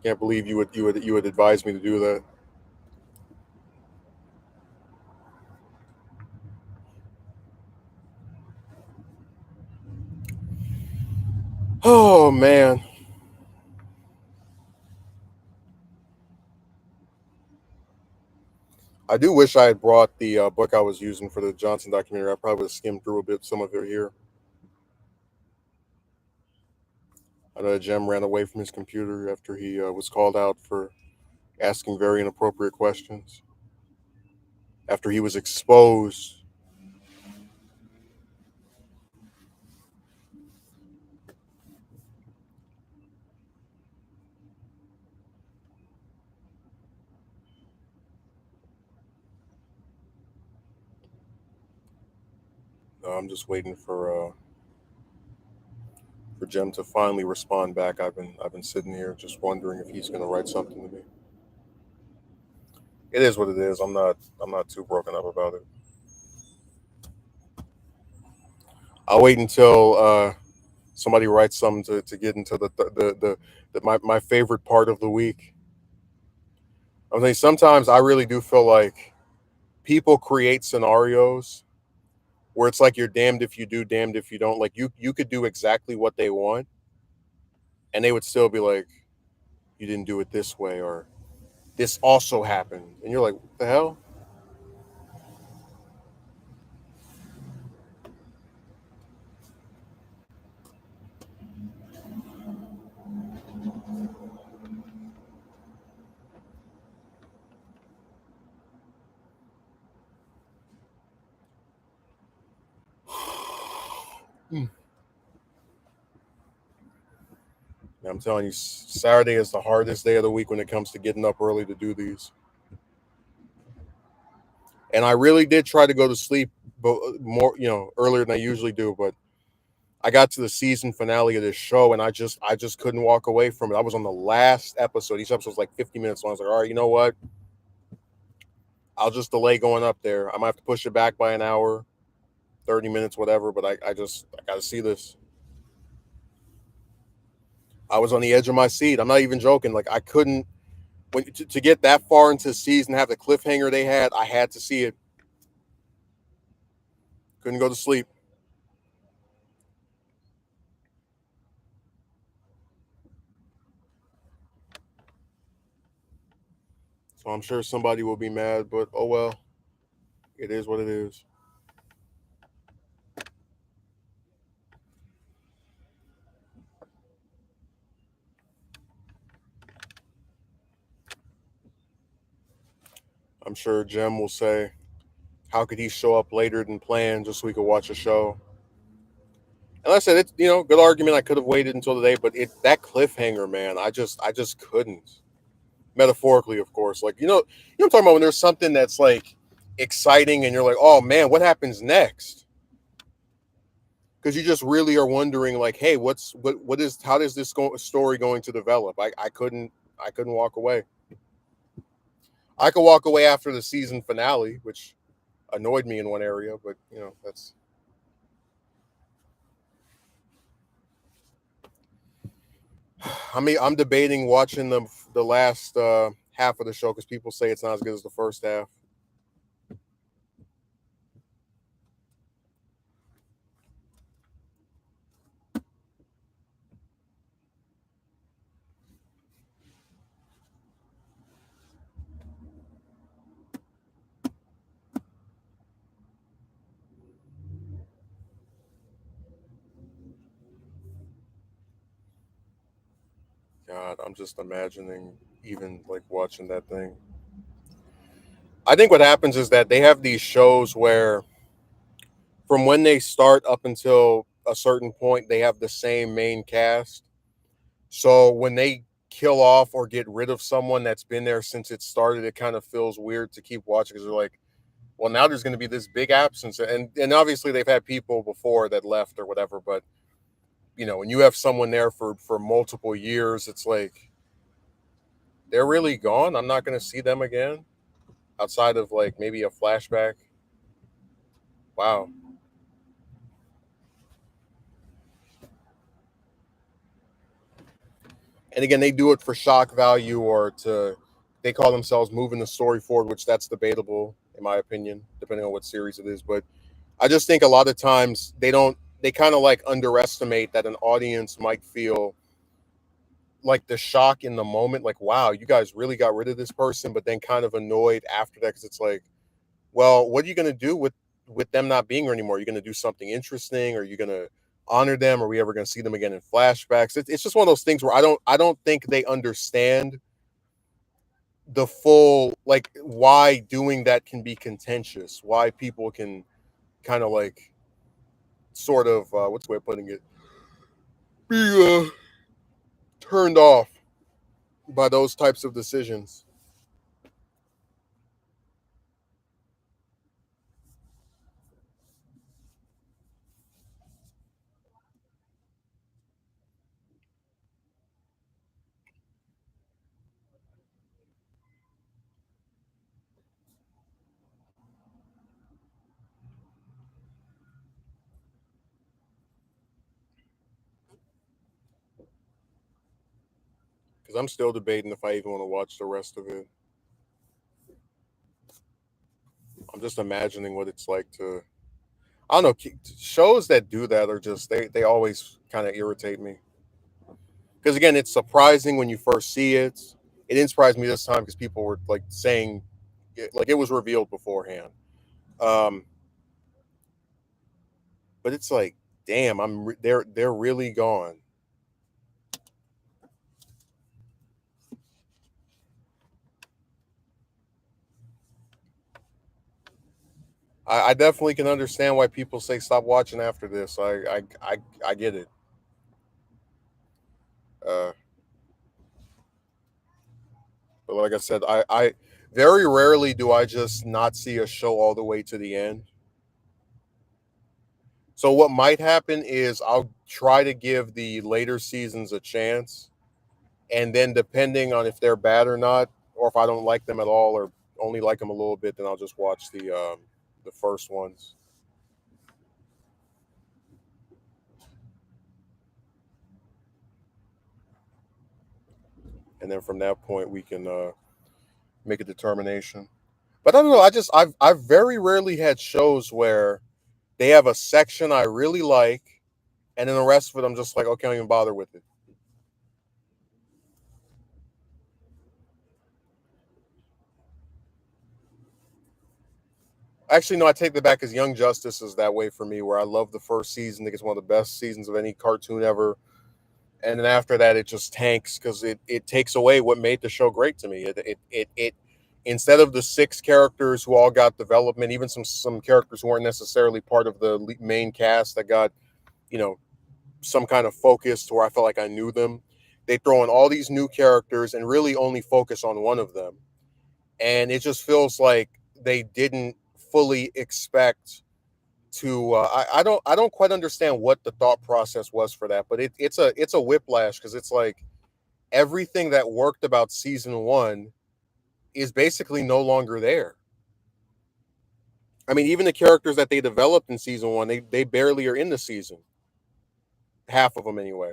Can't believe you would advise me to do that. Oh man, I do wish I had brought the book I was using for the Johnson documentary. I probably would have skimmed through a bit some of it here. I know Jem ran away from his computer after he was called out for asking very inappropriate questions. After he was exposed. No, I'm just waiting for Jem to finally respond back. I've been sitting here just wondering if he's going to write something to me. It is what it is. I'm not too broken up about it. I'll wait until somebody writes something to get into my favorite part of the week. I mean, sometimes I really do feel like people create scenarios where it's like you're damned if you do, damned if you don't. Like you could do exactly what they want, and they would still be like, you didn't do it this way, or this also happened, and you're like, what the hell? Mm. I'm telling you, Saturday is the hardest day of the week when it comes to getting up early to do these. And I really did try to go to sleep, but more, earlier than I usually do. But I got to the season finale of this show, and I just couldn't walk away from it. I was on the last episode. Each episode was like 50 minutes long. I was like, all right, you know what? I'll just delay going up there. I might have to push it back by an hour, 30 minutes, whatever. But I got to see this. I was on the edge of my seat. I'm not even joking. Like I couldn't to get that far into the season, have the cliffhanger they had. I had to see it. Couldn't go to sleep. So I'm sure somebody will be mad, but oh well. It is what it is. I'm sure Jem will say, how could he show up later than planned just so we could watch a show? And like I said, it's good argument. I could have waited until the day, but that cliffhanger, man, I just couldn't. Metaphorically, of course. Like I'm talking about when there's something that's like exciting and you're like, oh man, what happens next? Because you just really are wondering, like, hey, what is how does this story going to develop? I couldn't walk away. I could walk away after the season finale, which annoyed me in one area, but that's. I mean, I'm debating watching the last half of the show because people say it's not as good as the first half. God, I'm just imagining even like watching that thing. I think what happens is that they have these shows where from when they start up until a certain point, they have the same main cast. So when they kill off or get rid of someone that's been there since it started, it kind of feels weird to keep watching because they're like, well, now there's going to be this big absence, and obviously they've had people before that left or whatever, but when you have someone there for multiple years, it's like they're really gone. I'm not going to see them again outside of like maybe a flashback. Wow. And again, they do it for shock value or to they call themselves moving the story forward, which that's debatable in my opinion, depending on what series it is. But I just think a lot of times they kind of like underestimate that an audience might feel like the shock in the moment, like, wow, you guys really got rid of this person, but then kind of annoyed after that because it's like, well, what are you going to do with them not being here anymore? Are you going to do something interesting? Are you going to honor them? Are we ever going to see them again in flashbacks? It's just one of those things where I don't think they understand the full like why doing that can be contentious, why people can kind of like sort of what's the way of putting it, be turned off by those types of decisions. Because I'm still debating if I even want to watch the rest of it. I'm just imagining what it's like to. I don't know. Shows that do that are just they always kind of irritate me. Because again, it's surprising when you first see it. It didn't surprise me this time because people were like saying, like it was revealed beforehand. Um, but it's like, damn, they're really gone. I definitely can understand why people say stop watching after this. I get it. Uh, but like I said, I very rarely do I just not see a show all the way to the end. So what might happen is I'll try to give the later seasons a chance, and then depending on if they're bad or not, or if I don't like them at all, or only like them a little bit, then I'll just watch the first ones, and then from that point we can make a determination. But I don't know. I've very rarely had shows where they have a section I really like, and then the rest of it I'm just like, okay, I don't even bother with it. Actually, no, I take that back because Young Justice is that way for me, where I love the first season. I think it's one of the best seasons of any cartoon ever. And then after that, it just tanks because it takes away what made the show great to me. It instead of the six characters who all got development, even some characters who weren't necessarily part of the main cast that got you know some kind of focus to where I felt like I knew them. They throw in all these new characters and really only focus on one of them, and it just feels like they didn't fully expect to. I don't quite understand what the thought process was for that, but it's a whiplash because it's like everything that worked about season one is basically no longer there. I mean, even the characters that they developed in season one, they barely are in the season. Half of them anyway,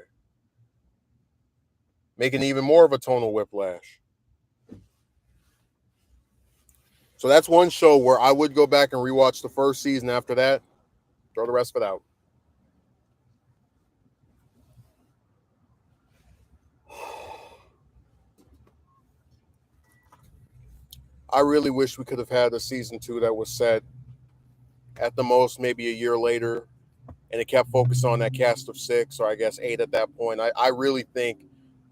making even more of a tonal whiplash. So that's one show where I would go back and rewatch the first season. After that, throw the rest of it out. I really wish we could have had a season two that was set at the most maybe a year later, and it kept focused on that cast of six, or I guess eight at that point. I really think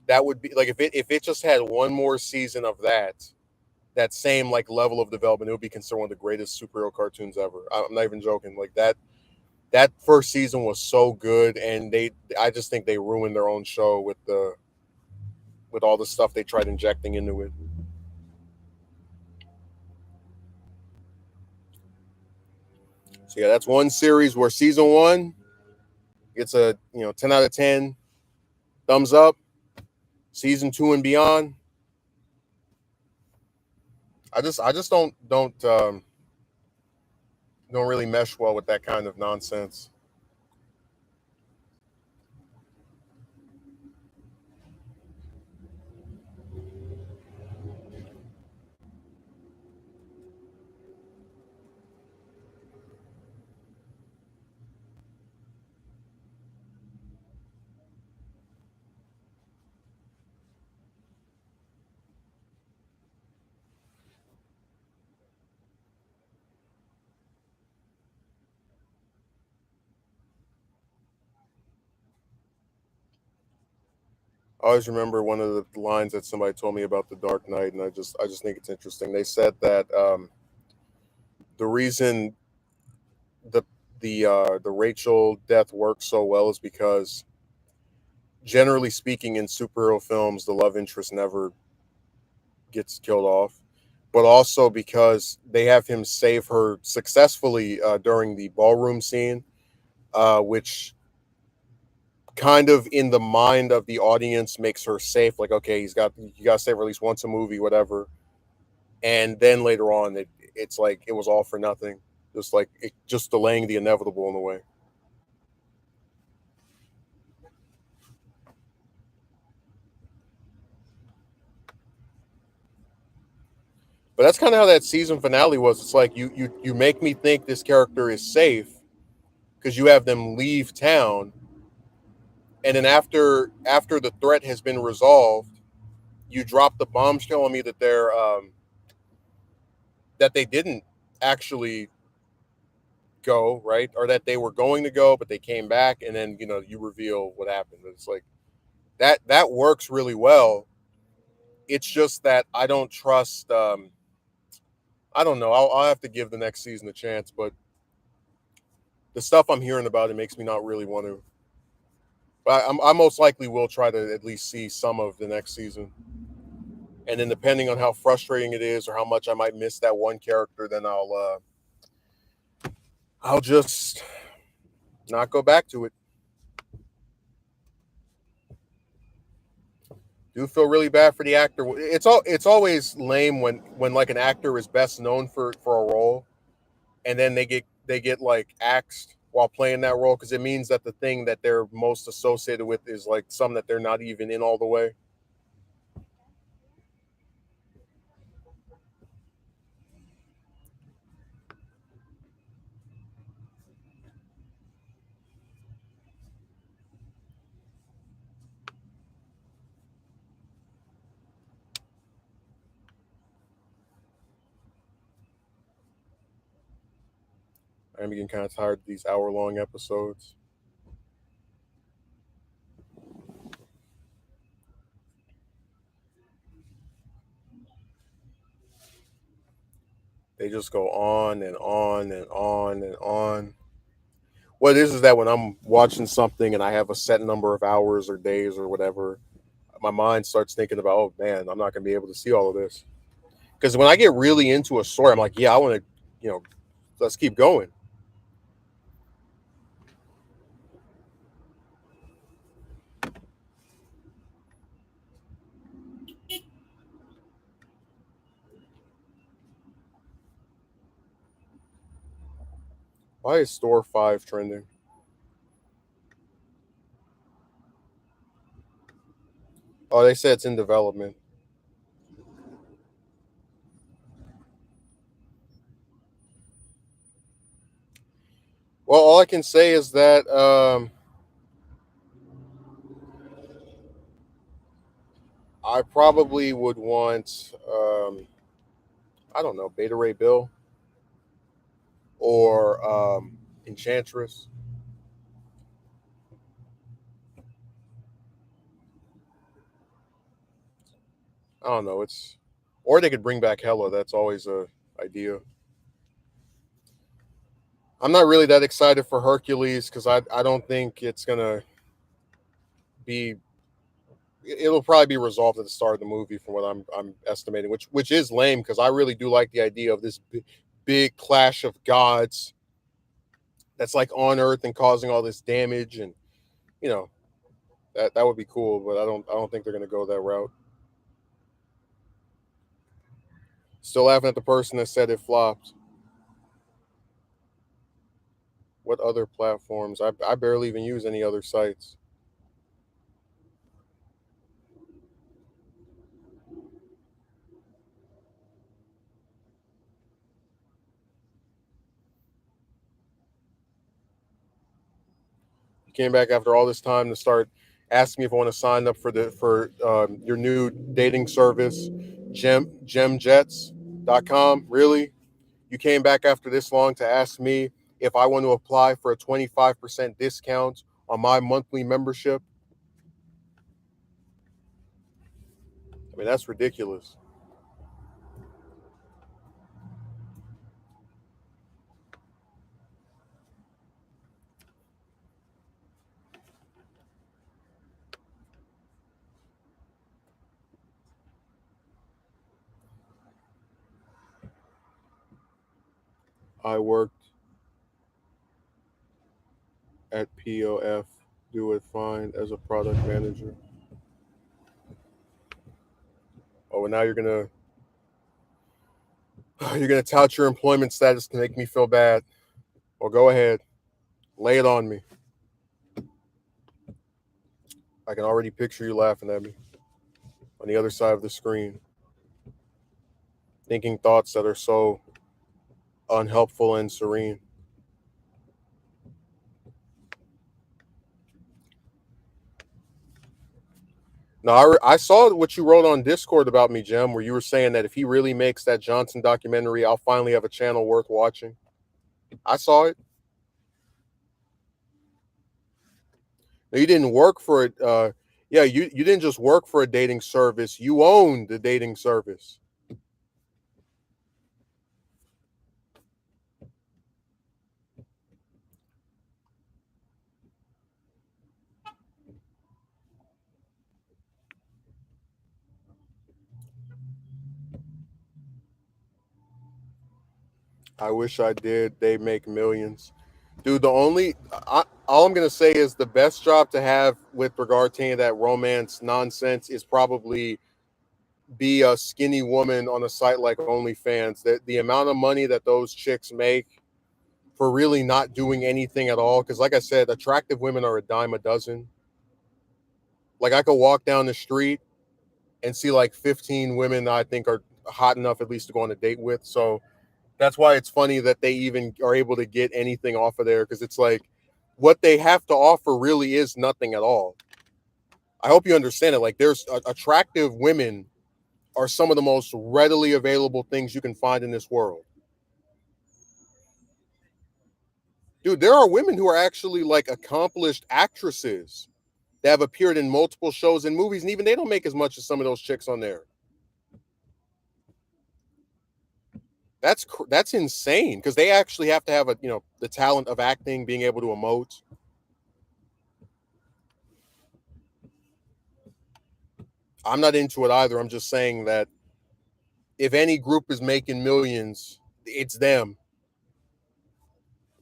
that would be like if it just had one more season of that same like level of development, it would be considered one of the greatest superhero cartoons ever. I'm not even joking. Like that first season was so good, and I just think they ruined their own show with all the stuff they tried injecting into it. So yeah, that's one series where season one gets a 10 out of 10 thumbs up. Season two and beyond, I just don't really mesh well with that kind of nonsense. I always remember one of the lines that somebody told me about the Dark Knight, and I just think it's interesting. They said that the reason the the Rachel death works so well is because, generally speaking, in superhero films, the love interest never gets killed off, but also because they have him save her successfully during the ballroom scene, which kind of in the mind of the audience makes her safe. Like, okay, you got to save her at least once a movie, whatever. And then later on, it's like it was all for nothing, just like just delaying the inevitable in a way. But that's kind of how that season finale was. It's like you make me think this character is safe because you have them leave town, and then after the threat has been resolved, you drop the bombshell on me that that they didn't actually go right, or that they were going to go but they came back, and then you reveal what happened. It's like that works really well. It's just that I don't trust. I don't know. I'll have to give the next season a chance, but the stuff I'm hearing about it makes me not really want to. But I most likely will try to at least see some of the next season, and then depending on how frustrating it is or how much I might miss that one character, then I'll just not go back to it. Do feel really bad for the actor. It's always lame when like an actor is best known for a role, and then they get like axed while playing that role, because it means that the thing that they're most associated with is like some that they're not even in all the way. I'm getting kind of tired of these hour-long episodes. They just go on and on and on and on. What it is that when I'm watching something and I have a set number of hours or days or whatever, my mind starts thinking about, oh man, I'm not going to be able to see all of this. Because when I get really into a story, I'm like, yeah, I want to, let's keep going. Why is Store 5 trending? Oh, they said it's in development. Well, all I can say is that I probably would want, I don't know, Beta Ray Bill or Enchantress. I don't know. It's or they could bring back Hella. That's always a idea. I'm not really that excited for Hercules because I don't think it's gonna be. It'll probably be resolved at the start of the movie, from what I'm estimating, which is lame because I really do like the idea of this big clash of gods that's like on Earth and causing all this damage, and you know that would be cool. But I don't think they're gonna go that route. Still laughing at the person that said it flopped. What other platforms? I barely even use any other sites. You came back after all this time to start asking me if I want to sign up for your new dating service, gemjets.com. Really? You came back after this long to ask me if I want to apply for a 25% discount on my monthly membership? I mean, that's ridiculous. I worked at POF, do it fine as a product manager. Oh, and now you're gonna tout your employment status to make me feel bad. Well, go ahead, lay it on me. I can already picture you laughing at me on the other side of the screen, thinking thoughts that are so unhelpful and serene. No, I saw what you wrote on Discord about me, Jim, where you were saying that if he really makes that Johnson documentary, I'll finally have a channel worth watching. I saw it. No, you didn't work for it. Yeah, you didn't just work for a dating service. You owned the dating service. I wish I did. They make millions. Dude, all I'm gonna say is the best job to have with regard to any of that romance nonsense is probably be a skinny woman on a site like OnlyFans. That the amount of money that those chicks make for really not doing anything at all. Because like I said, attractive women are a dime a dozen. Like I could walk down the street and see like 15 women that I think are hot enough at least to go on a date with. So that's why it's funny that they even are able to get anything off of there, because it's like what they have to offer really is nothing at all. I hope you understand it. Like there's attractive women are some of the most readily available things you can find in this world. Dude, there are women who are actually like accomplished actresses that have appeared in multiple shows and movies, and even they don't make as much as some of those chicks on there. That's insane because they actually have to have the talent of acting, being able to emote. I'm not into it either. I'm just saying that if any group is making millions, it's them.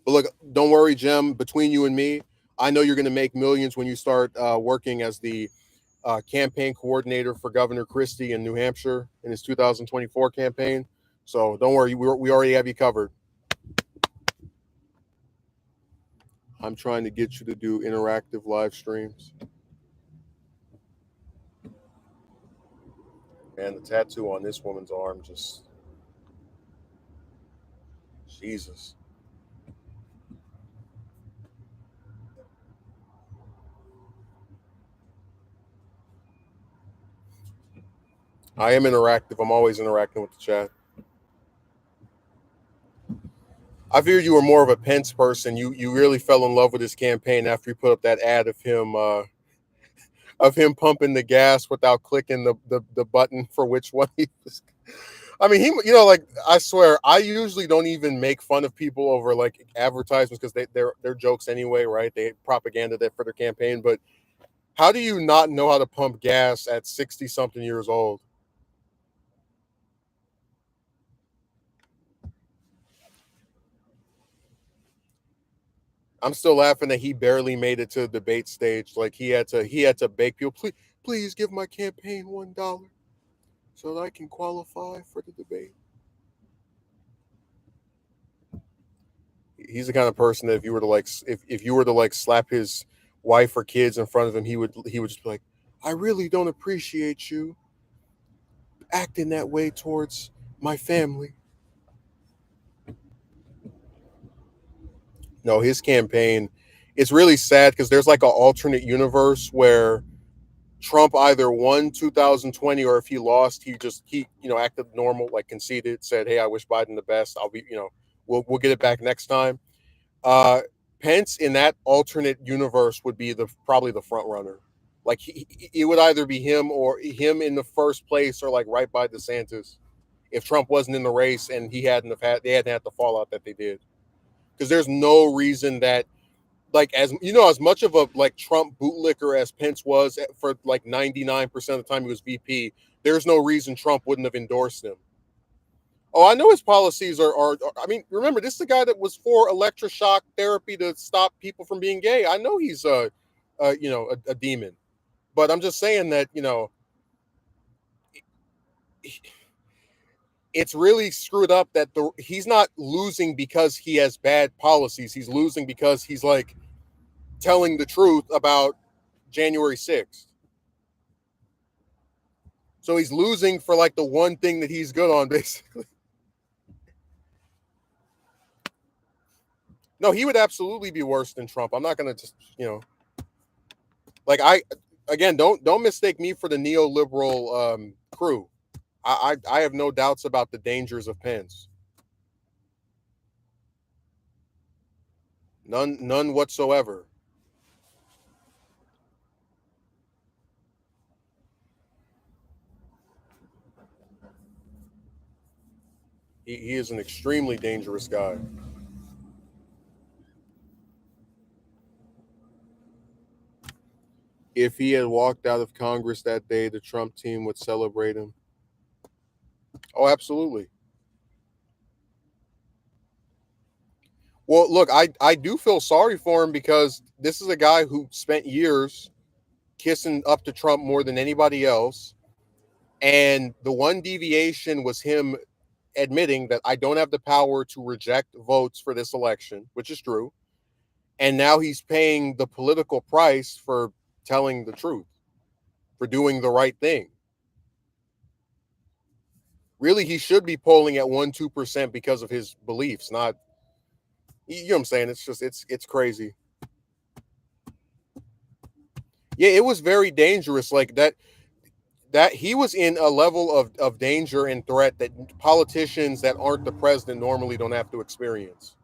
But look, don't worry, Jim. Between you and me, I know you're going to make millions when you start working as the campaign coordinator for Governor Christie in New Hampshire in his 2024 campaign. So don't worry, we already have you covered. I'm trying to get you to do interactive live streams. Man, the tattoo on this woman's arm just Jesus. I am interactive. I'm always interacting with the chat. I figured you were more of a Pence person. You really fell in love with his campaign after you put up that ad of him pumping the gas without clicking the button for which one he was. I mean, he, like I swear, I usually don't even make fun of people over like advertisements because they're jokes anyway, right? They propaganda that for their campaign. But how do you not know how to pump gas at 60 something years old? I'm still laughing that he barely made it to the debate stage. Like he had to beg people, please give my campaign $1 so that I can qualify for the debate. He's the kind of person that if you were to like if you were to like slap his wife or kids in front of him, he would just be like, I really don't appreciate you acting that way towards my family. No, his campaign, it's really sad because there's like an alternate universe where Trump either won 2020 or if he lost, he acted normal, like conceded, said, "Hey, I wish Biden the best. I'll be, we'll get it back next time." Uh, Pence in that alternate universe would be the probably the front runner. Like it would either be him or him in the first place or like right by DeSantis if Trump wasn't in the race and they hadn't had the fallout that they did. Because there's no reason that like as much of a like Trump bootlicker as Pence was for like 99% of the time he was VP, there's no reason Trump wouldn't have endorsed him. Oh, I know his policies are I mean, remember, this is the guy that was for electroshock therapy to stop people from being gay. I know he's a demon. But I'm just saying that, it's really screwed up that he's not losing because he has bad policies. He's losing because he's like telling the truth about January 6th. So he's losing for like the one thing that he's good on, basically. No, he would absolutely be worse than Trump. I'm not gonna just, like again, don't mistake me for the neoliberal crew. I have no doubts about the dangers of Pence. None whatsoever. He is an extremely dangerous guy. If he had walked out of Congress that day, the Trump team would celebrate him. Oh, absolutely. Well, look, I do feel sorry for him because this is a guy who spent years kissing up to Trump more than anybody else. And the one deviation was him admitting that I don't have the power to reject votes for this election, which is true. And now he's paying the political price for telling the truth, for doing the right thing. Really, he should be polling at 1-2% because of his beliefs, not, you know what I'm saying? It's just it's crazy. Yeah, it was very dangerous. Like that he was in a level of danger and threat that politicians that aren't the president normally don't have to experience.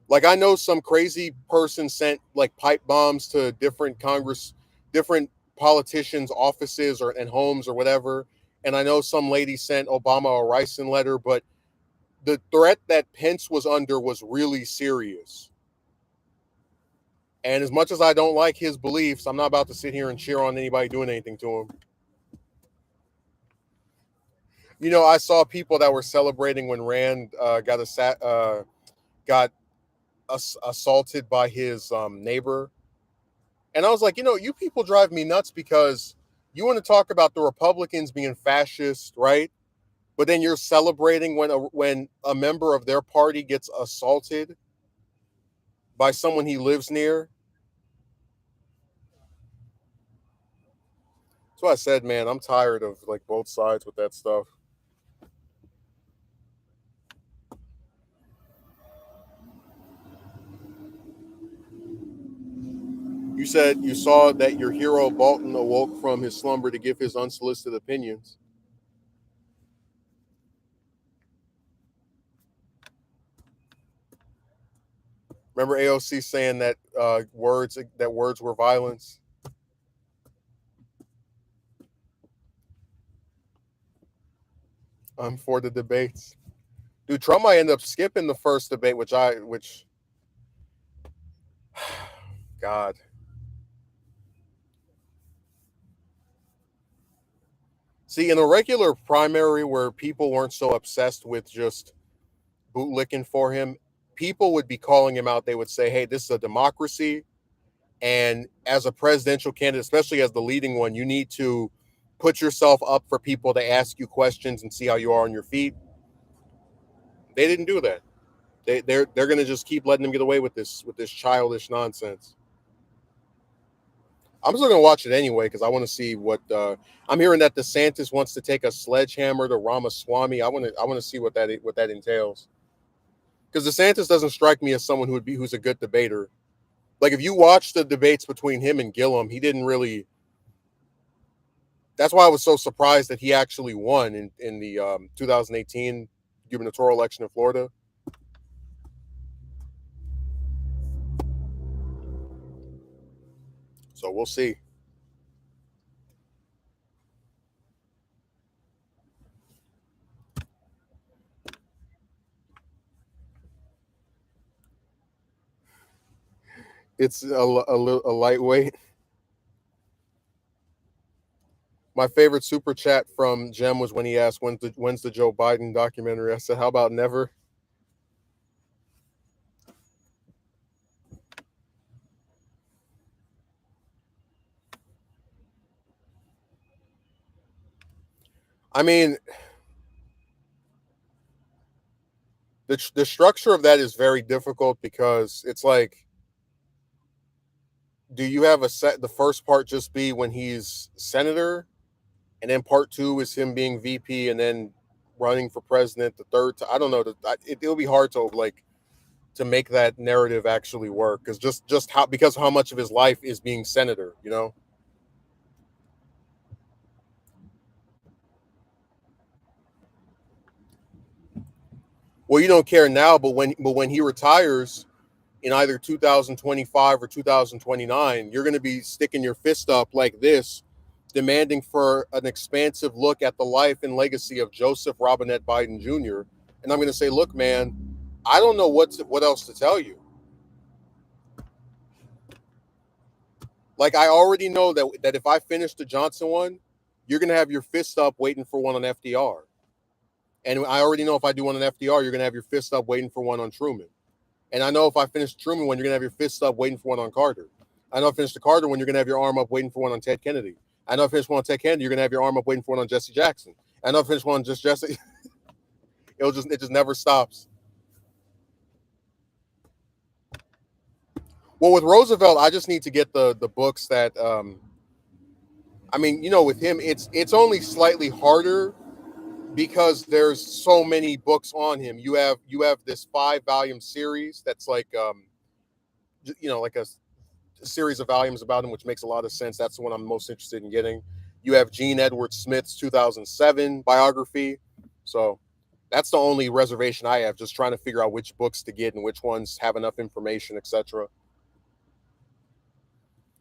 Like I know some crazy person sent like pipe bombs to different politicians' offices or and homes or whatever. And I know some lady sent Obama a ricin letter, but the threat that Pence was under was really serious. And as much as I don't like his beliefs, I'm not about to sit here and cheer on anybody doing anything to him. I saw people that were celebrating when Rand got assaulted by his neighbor, and I was like, you people drive me nuts because you want to talk about the Republicans being fascist, right? But then you're celebrating when a member of their party gets assaulted by someone he lives near. That's what I said, man. I'm tired of like both sides with that stuff. You said you saw that your hero Bolton awoke from his slumber to give his unsolicited opinions. Remember AOC saying that words were violence for the debates. Dude, Trump might end up skipping the first debate, which God. See, in a regular primary where people weren't so obsessed with just bootlicking for him, people would be calling him out. They would say, "Hey, this is a democracy, and as a presidential candidate, especially as the leading one, you need to put yourself up for people to ask you questions and see how you are on your feet." They didn't do that. They're going to just keep letting them get away with this childish nonsense. I'm still going to watch it anyway because I want to see what I'm hearing that DeSantis wants to take a sledgehammer to Ramaswamy. I want to see what that entails because DeSantis doesn't strike me as someone who's a good debater. Like if you watch the debates between him and Gillum, he didn't really. That's why I was so surprised that he actually won in the 2018 gubernatorial election in Florida. So we'll see. It's a lightweight. My favorite super chat from Jem was when he asked when's the Joe Biden documentary. I said, how about never? I mean, the structure of that is very difficult because it's like, do you have a set the first part just be when he's senator, and then part two is him being VP, and then running for president. The third, I don't know. It'll be hard to like to make that narrative actually work because just how because how much of his life is being senator, you know. Well, you don't care now, but when he retires in either 2025 or 2029, you're going to be sticking your fist up like this, demanding for an expansive look at the life and legacy of Joseph Robinette Biden Jr. And I'm going to say, look, man, I don't know what else to tell you. Like I already know that if I finish the Johnson one, you're going to have your fist up waiting for one on FDR. And I already know if I do one on FDR, you're going to have your fist up waiting for one on Truman. And I know if I finish the Truman one, you're going to have your fist up waiting for one on Carter. I know if I finish the Carter one, you're going to have your arm up waiting for one on Ted Kennedy. I know if I finish one on Ted Kennedy, you're going to have your arm up waiting for one on Jesse Jackson. I know if I finish one on just Jesse. It just never stops. Well, with Roosevelt, I just need to get the books that I mean, with him, it's only slightly harder because there's so many books on him. You have this 5-volume series that's like like a series of volumes about him, which makes a lot of sense. That's the one I'm most interested in getting. You have Gene Edward Smith's 2007 biography. So that's the only reservation I have, just trying to figure out which books to get and which ones have enough information, etc.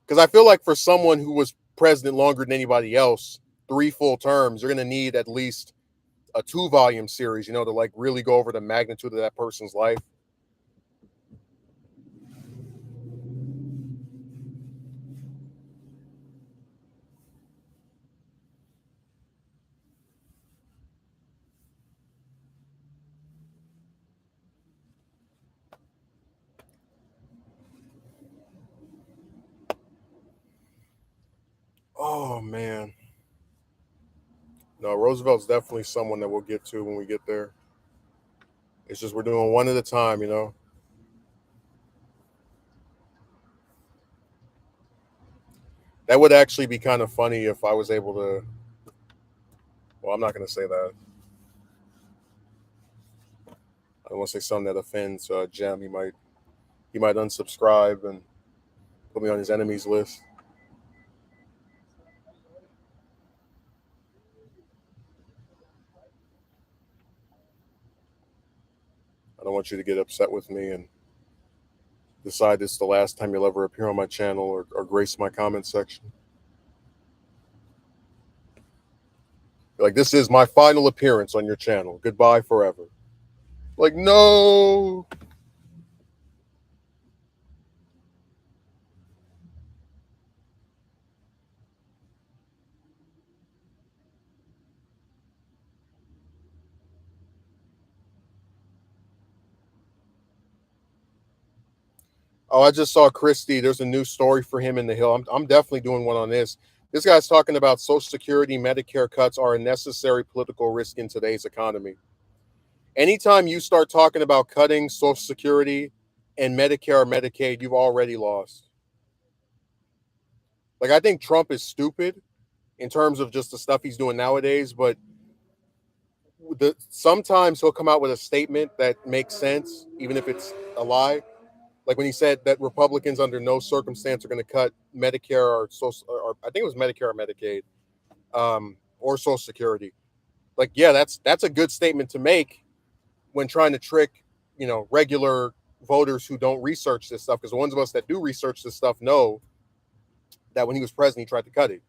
Because I feel like for someone who was president longer than anybody else, 3 full terms, you're going to need at least a 2-volume series, to like really go over the magnitude of that person's life. Oh man. No, Roosevelt's definitely someone that we'll get to when we get there. It's just we're doing one at a time. That would actually be kind of funny if I was able to. Well, I'm not going to say that. I don't want to say something that offends Jem. He might unsubscribe and put me on his enemies list. I don't want you to get upset with me and decide it's the last time you'll ever appear on my channel or grace my comment section. Like, this is my final appearance on your channel. Goodbye forever. Like, no. Oh, I just saw Christie. There's a new story for him in the Hill. I'm definitely doing one on this. This guy's talking about Social Security, Medicare cuts are a necessary political risk in today's economy. Anytime you start talking about cutting Social Security and Medicare or Medicaid, you've already lost. Like, I think Trump is stupid in terms of just the stuff he's doing nowadays, but sometimes he'll come out with a statement that makes sense, even if it's a lie. Like when he said that Republicans under no circumstance are going to cut Medicare or I think it was Medicare or Medicaid, or Social Security. Like, yeah, that's a good statement to make when trying to trick, regular voters who don't research this stuff. Because the ones of us that do research this stuff know that when he was president, he tried to cut it.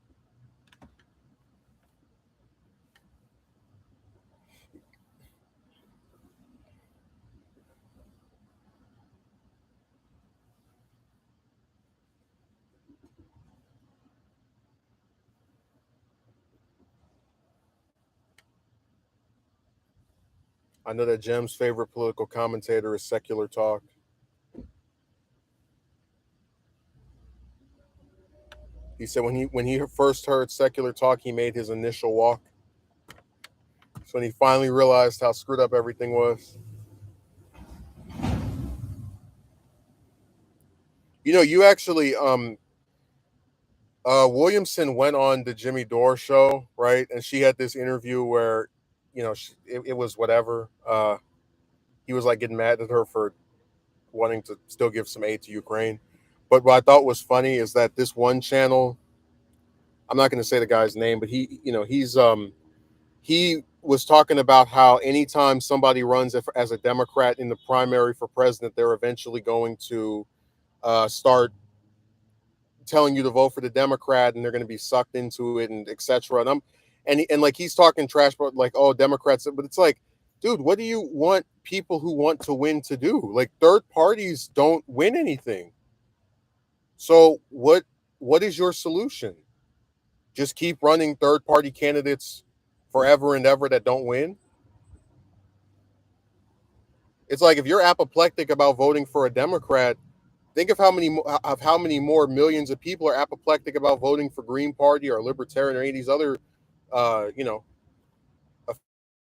I know that Jem's favorite political commentator is Secular Talk. He said when he first heard Secular Talk, he made his initial walk. So when he finally realized how screwed up everything was. You actually Williamson went on the Jimmy Dore show, right? And she had this interview where, it was whatever. He was like getting mad at her for wanting to still give some aid to Ukraine. But what I thought was funny is that this one channel, I'm not going to say the guy's name, but he was talking about how anytime somebody runs as a Democrat in the primary for president, they're eventually going to start telling you to vote for the Democrat, and they're going to be sucked into it, and etc. And like he's talking trash about like, oh, Democrats, but it's like, dude, what do you want people who want to win to do? Like, third parties don't win anything. So what is your solution? Just keep running third party candidates forever and ever that don't win? It's like, if you're apoplectic about voting for a Democrat, think of how many more millions of people are apoplectic about voting for Green Party or Libertarian or any of these other, you know,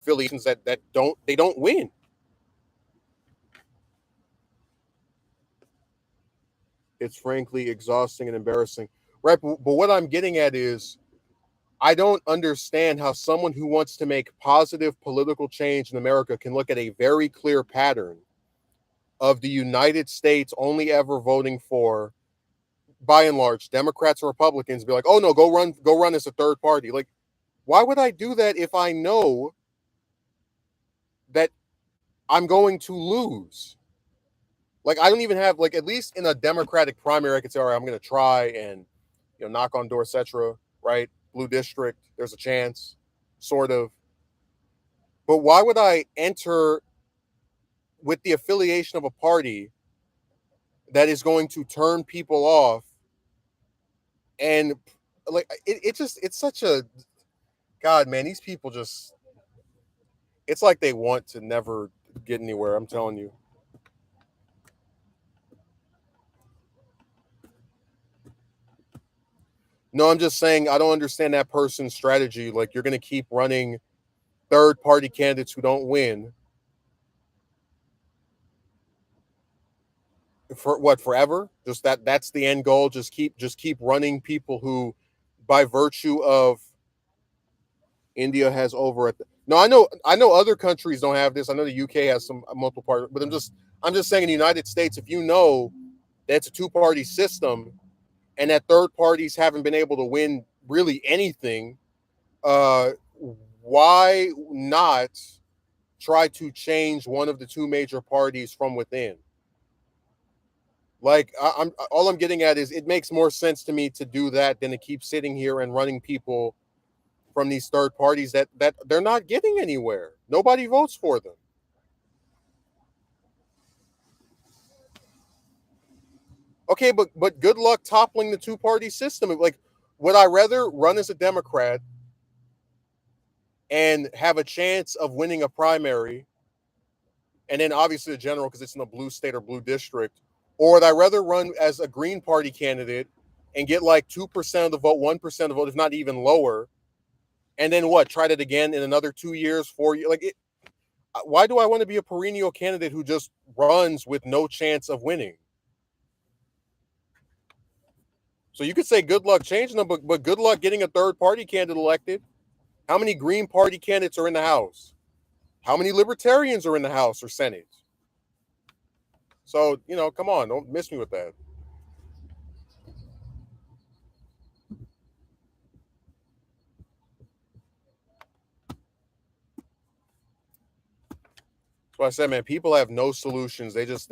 affiliations that don't win. It's frankly exhausting and embarrassing, right? But what I'm getting at is, I don't understand how someone who wants to make positive political change in America can look at a very clear pattern of the United States only ever voting for, by and large, Democrats or Republicans, be like, oh no, go run as a third party. Like, why would I do that if I know that I'm going to lose? Like, I don't even have, like, at least in a Democratic primary, I could say, all right, I'm going to try and, knock on door, etc. Right? Blue district, there's a chance, sort of. But why would I enter with the affiliation of a party that is going to turn people off? And like, it's such a, God, man, these people just, it's like they want to never get anywhere. I'm telling you. No, I'm just saying I don't understand that person's strategy. Like, you're going to keep running third party candidates who don't win. For what, forever? Just that's the end goal. Just keep running people who, by virtue of India has over at the, no, I know other countries don't have this. I know the UK has some multiple party, but I'm just saying in the United States, if you know that's a two-party system and that third parties haven't been able to win really anything, uh, why not try to change one of the two major parties from within? Like I'm all I'm getting at is it makes more sense to me to do that than to keep sitting here and running people from these third parties that they're not getting anywhere. Nobody votes for them. Okay, but good luck toppling the two party system. Like, would I rather run as a Democrat and have a chance of winning a primary, and then obviously a general because it's in a blue state or blue district, or would I rather run as a Green Party candidate and get like 2% of the vote, 1% of the vote, if not even lower, and then what? Try it again in another 2 years, 4 years. Like, why do I want to be a perennial candidate who just runs with no chance of winning? So you could say good luck changing them, but good luck getting a third party candidate elected. How many Green Party candidates are in the House? How many Libertarians are in the House or Senate? So, come on, don't miss me with that. So I said, man, people have no solutions. They just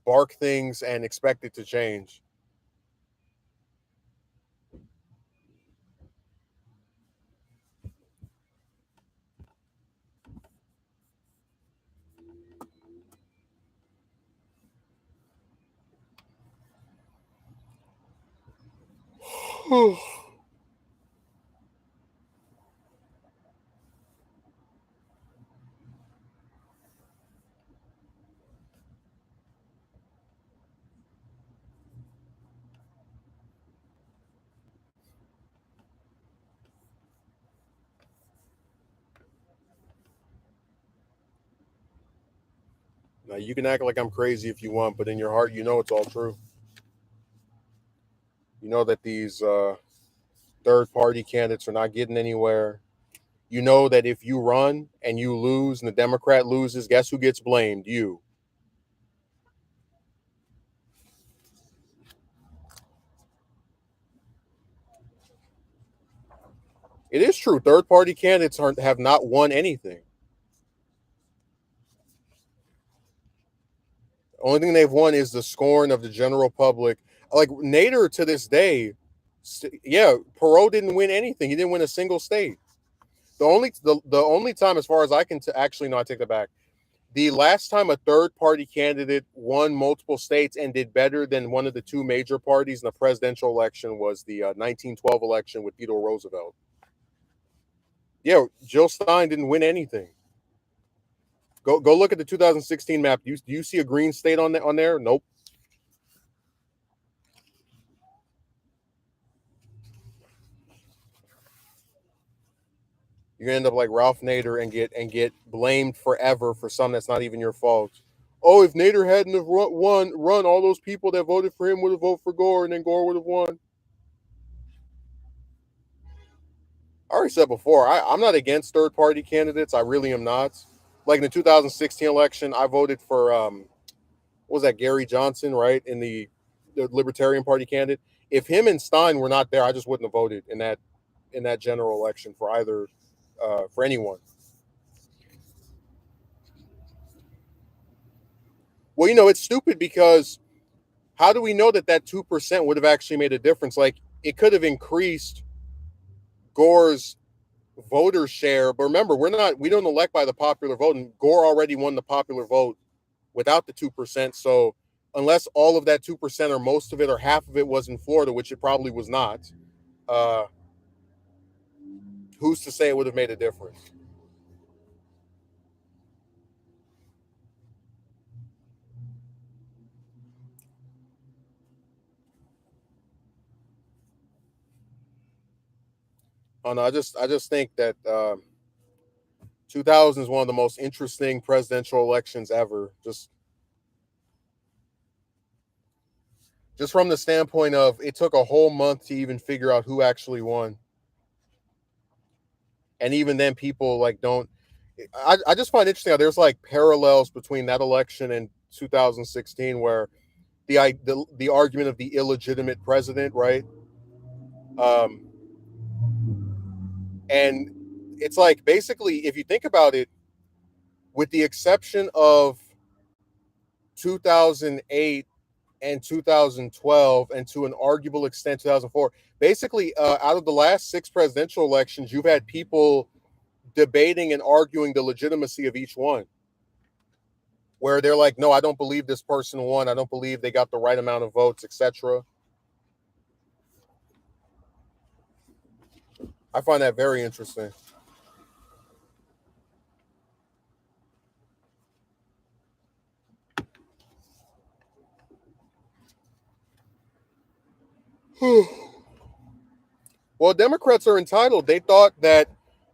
bark things and expect it to change. Now you can act like I'm crazy if you want, but in your heart, you know it's all true. You know that these third party candidates are not getting anywhere. You know that if you run and you lose and the Democrat loses, guess who gets blamed? You. It is true. Third party candidates have not won anything. The only thing they've won is the scorn of the general public. Like Nader to this day, yeah, Perot didn't win anything. He didn't win a single state. The only time, as far as I can actually no, I take that back. The last time a third party candidate won multiple states and did better than one of the two major parties in the presidential election was the 1912 election with Theodore Roosevelt. Yeah, Jill Stein didn't win anything. Go look at the 2016 map. Do you see a green state on there? Nope. You're gonna end up like Ralph Nader and get blamed forever for something that's not even your fault. Oh, if Nader hadn't have run, all those people that voted for him would have voted for Gore, and then Gore would have won. I already said before, I'm not against third party candidates. I really am not. Like in the 2016 election, I voted for what was that, Gary Johnson, right? In the Libertarian Party candidate. If him and Stein were not there, I just wouldn't have voted in that general election for either for anyone. Well, it's stupid because how do we know that 2% would have actually made a difference? Like it could have increased Gore's voter share, but remember, we don't elect by the popular vote, and Gore already won the popular vote without the 2%. So unless all of that 2% or most of it or half of it was in Florida, which it probably was not, uh, who's to say it would have made a difference? Oh no, I just think that 2000 is one of the most interesting presidential elections ever. Just Just from the standpoint of it took a whole month to even figure out who actually won. And even then people like don't I just find interesting how there's like parallels between that election and 2016 where the argument of the illegitimate president, right? Um, and it's like basically, if you think about it, with the exception of 2008 and 2012, and to an arguable extent 2004, basically, out of the last six presidential elections, you've had people debating and arguing the legitimacy of each one. Where they're like, no, I don't believe this person won. I don't believe they got the right amount of votes, etc. I find that very interesting. Well, Democrats are entitled. They thought that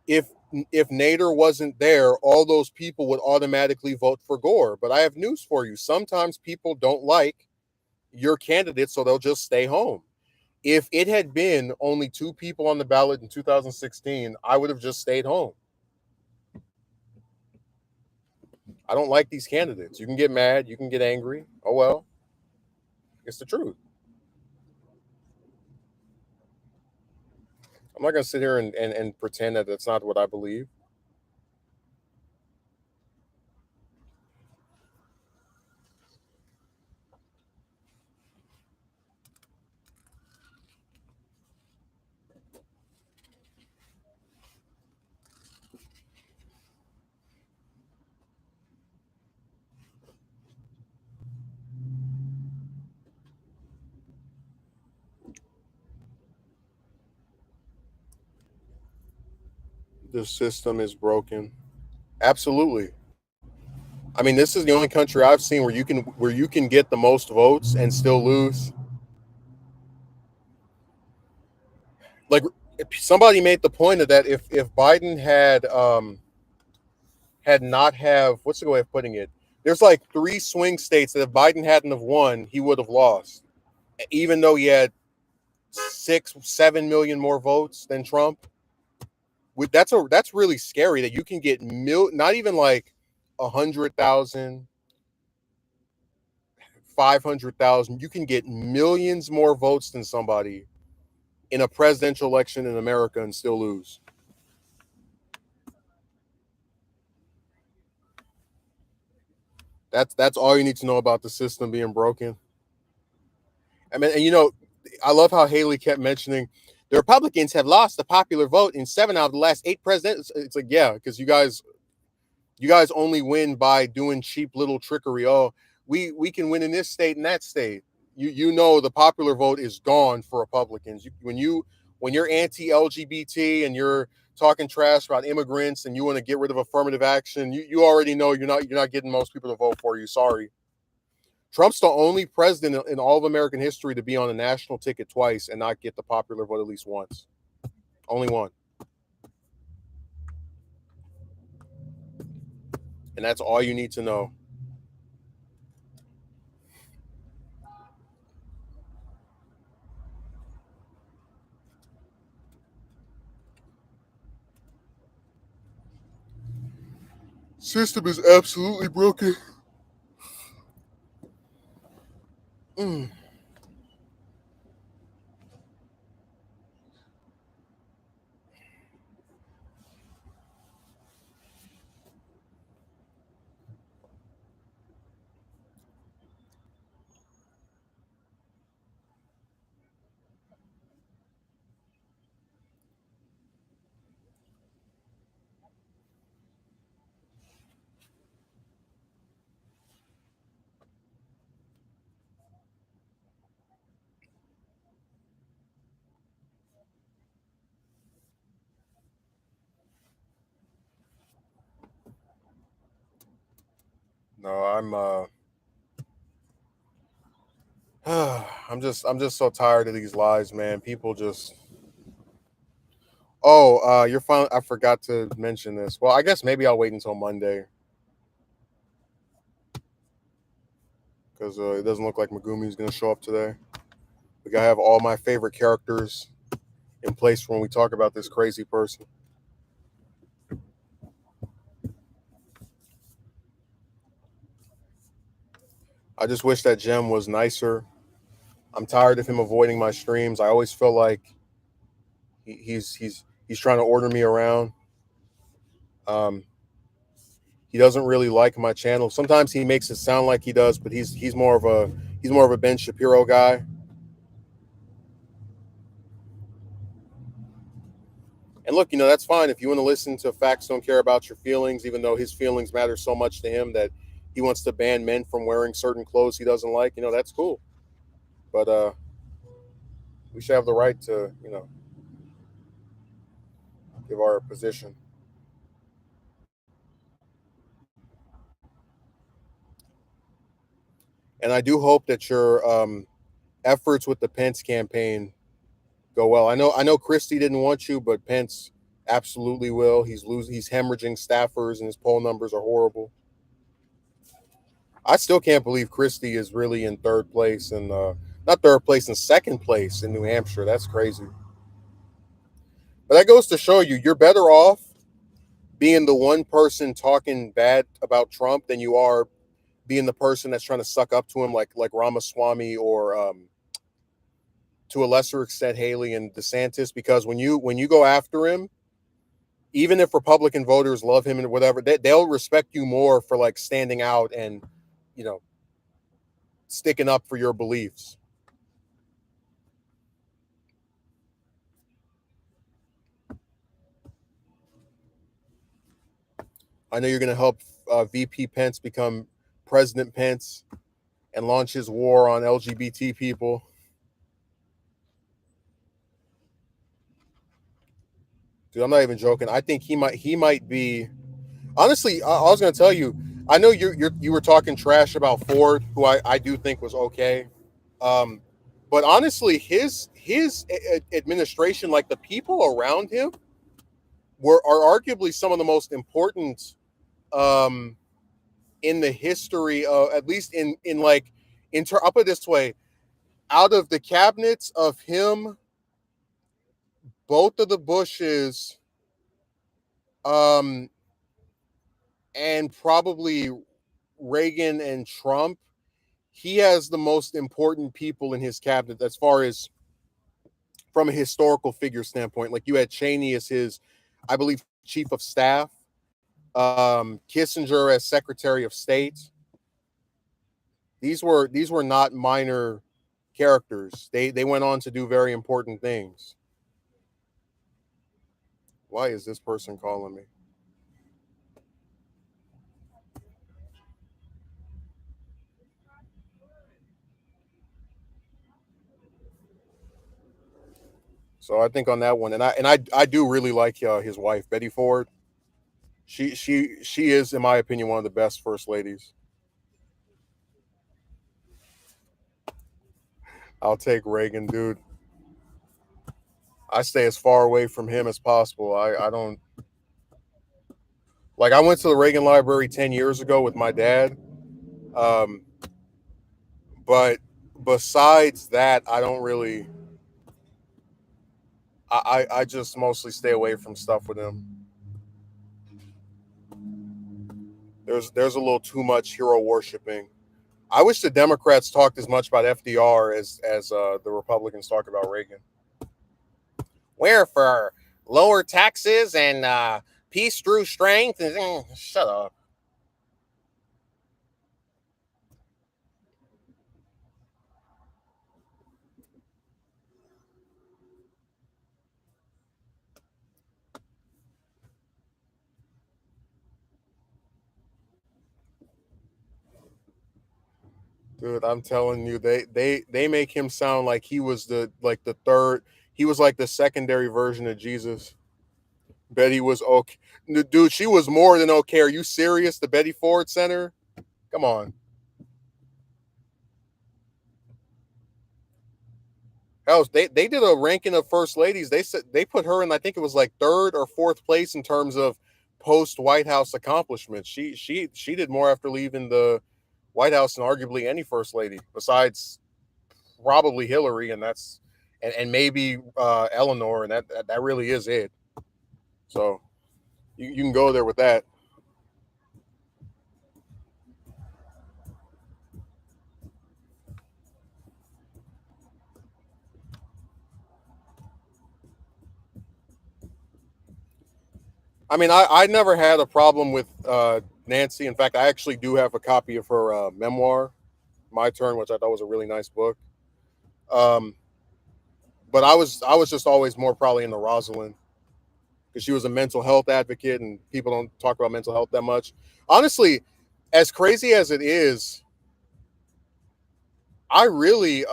if if Nader wasn't there, all those people would automatically vote for Gore. But I have news for you. Sometimes people don't like your candidate, so they'll just stay home. If it had been only two people on the ballot in 2016, I would have just stayed home. I don't like these candidates. You can get mad, you can get angry. Oh well, it's the truth. I'm not gonna sit here and pretend that that's not what I believe. The system is broken. Absolutely. I mean, this is the only country I've seen where you can get the most votes and still lose. Like somebody made the point of that if Biden had not have what's the way of putting it? There's like three swing states that if Biden hadn't have won, he would have lost, even though he had 6, 7 million more votes than Trump. That's really scary that you can get not even like 100,000, 500,000. You can get millions more votes than somebody in a presidential election in America and still lose. That's all you need to know about the system being broken. I mean, and I love how Haley kept mentioning the Republicans have lost the popular vote in 7 out of the last 8 presidents. It's like, yeah, because you guys only win by doing cheap little trickery. Oh, we can win in this state and that state. The popular vote is gone for Republicans. When you're anti-LGBT and you're talking trash about immigrants and you want to get rid of affirmative action, you already know you're not getting most people to vote for you. Sorry. Trump's the only president in all of American history to be on a national ticket twice and not get the popular vote at least once. Only one. And that's all you need to know. System is absolutely broken. Mm. No, I'm just so tired of these lies, man. People just you're fine. I forgot to mention this. Well, I guess maybe I'll wait until Monday because it doesn't look like Megumi's gonna show up today. We gotta have all my favorite characters in place when we talk about this crazy person. I just wish that Jem was nicer. I'm tired of him avoiding my streams. I always feel like he's trying to order me around. Um, he doesn't really like my channel. Sometimes he makes it sound like he does, but he's more of a Ben Shapiro guy. And look, that's fine if you want to listen to facts don't care about your feelings, even though his feelings matter so much to him that he wants to ban men from wearing certain clothes he doesn't like. That's cool. But we should have the right to give our position. And I do hope that your efforts with the Pence campaign go well. I know Christie didn't want you, but Pence absolutely will. He's hemorrhaging staffers, and his poll numbers are horrible. I still can't believe Christie is really in third place and not third place, in second place in New Hampshire. That's crazy. But that goes to show you're better off being the one person talking bad about Trump than you are being the person that's trying to suck up to him, like Ramaswamy or to a lesser extent Haley and DeSantis. Because when you go after him, even if Republican voters love him and whatever, they'll respect you more for like standing out and you know sticking up for your beliefs. I know you're going to help VP Pence become President Pence and launch his war on LGBT people. Dude, I'm not even joking. I think he might be. Honestly, I was going to tell you. I know you were talking trash about Ford, who I do think was okay. Um, but honestly, his administration, like the people around him, are arguably some of the most important um, in the history of, at least in like I'll put it this way: out of the cabinets of him, both of the Bushes, um, and probably Reagan and Trump, he has the most important people in his cabinet as far as from a historical figure standpoint. Like you had Cheney as his, I believe, chief of staff, Kissinger as Secretary of State. These were not minor characters. They went on to do very important things. Why is this person calling me? So I think on that one, and I do really like his wife Betty Ford. She is, in my opinion, one of the best first ladies. I'll take Reagan, dude. I stay as far away from him as possible. I don't like. I went to the Reagan Library 10 years ago with my dad, um, but besides that, I don't really. I just mostly stay away from stuff with him. There's a little too much hero worshiping. I wish the Democrats talked as much about FDR as the Republicans talk about Reagan. Where for lower taxes and peace through strength? Shut up. Dude, I'm telling you, they make him sound like he was the third. He was like the secondary version of Jesus. Betty was okay. Dude, she was more than okay. Are you serious? The Betty Ford Center? Come on. Hell, they did a ranking of first ladies. They said they put her in, I think it was like third or fourth place in terms of post White House accomplishments. She did more after leaving the White House than arguably any first lady, besides probably Hillary, and maybe Eleanor, and that really is it. So you can go there with that. I mean, I never had a problem with Nancy. In fact, I actually do have a copy of her memoir, My Turn, which I thought was a really nice book. Um, but I was just always more probably into Rosalind because she was a mental health advocate, and people don't talk about mental health that much. Honestly, as crazy as it is, I really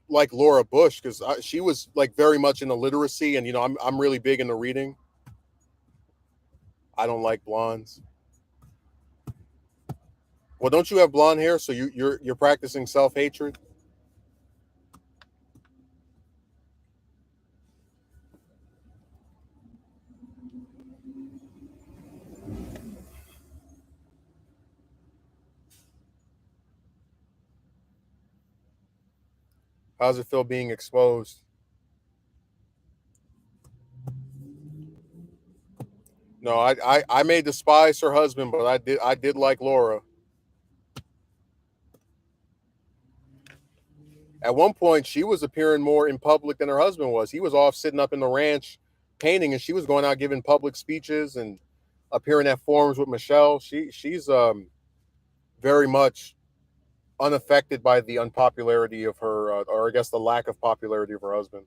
like Laura Bush because she was like very much into literacy, and I'm really big into reading. I don't like blondes. Well, don't you have blonde hair? So you're practicing self hatred. How's it feel being exposed? No, I may despise her husband, but I did like Laura. At one point, she was appearing more in public than her husband was. He was off sitting up in the ranch painting, and she was going out giving public speeches and appearing at forums with Michelle. She's very much unaffected by the unpopularity of her, or I guess the lack of popularity of her husband.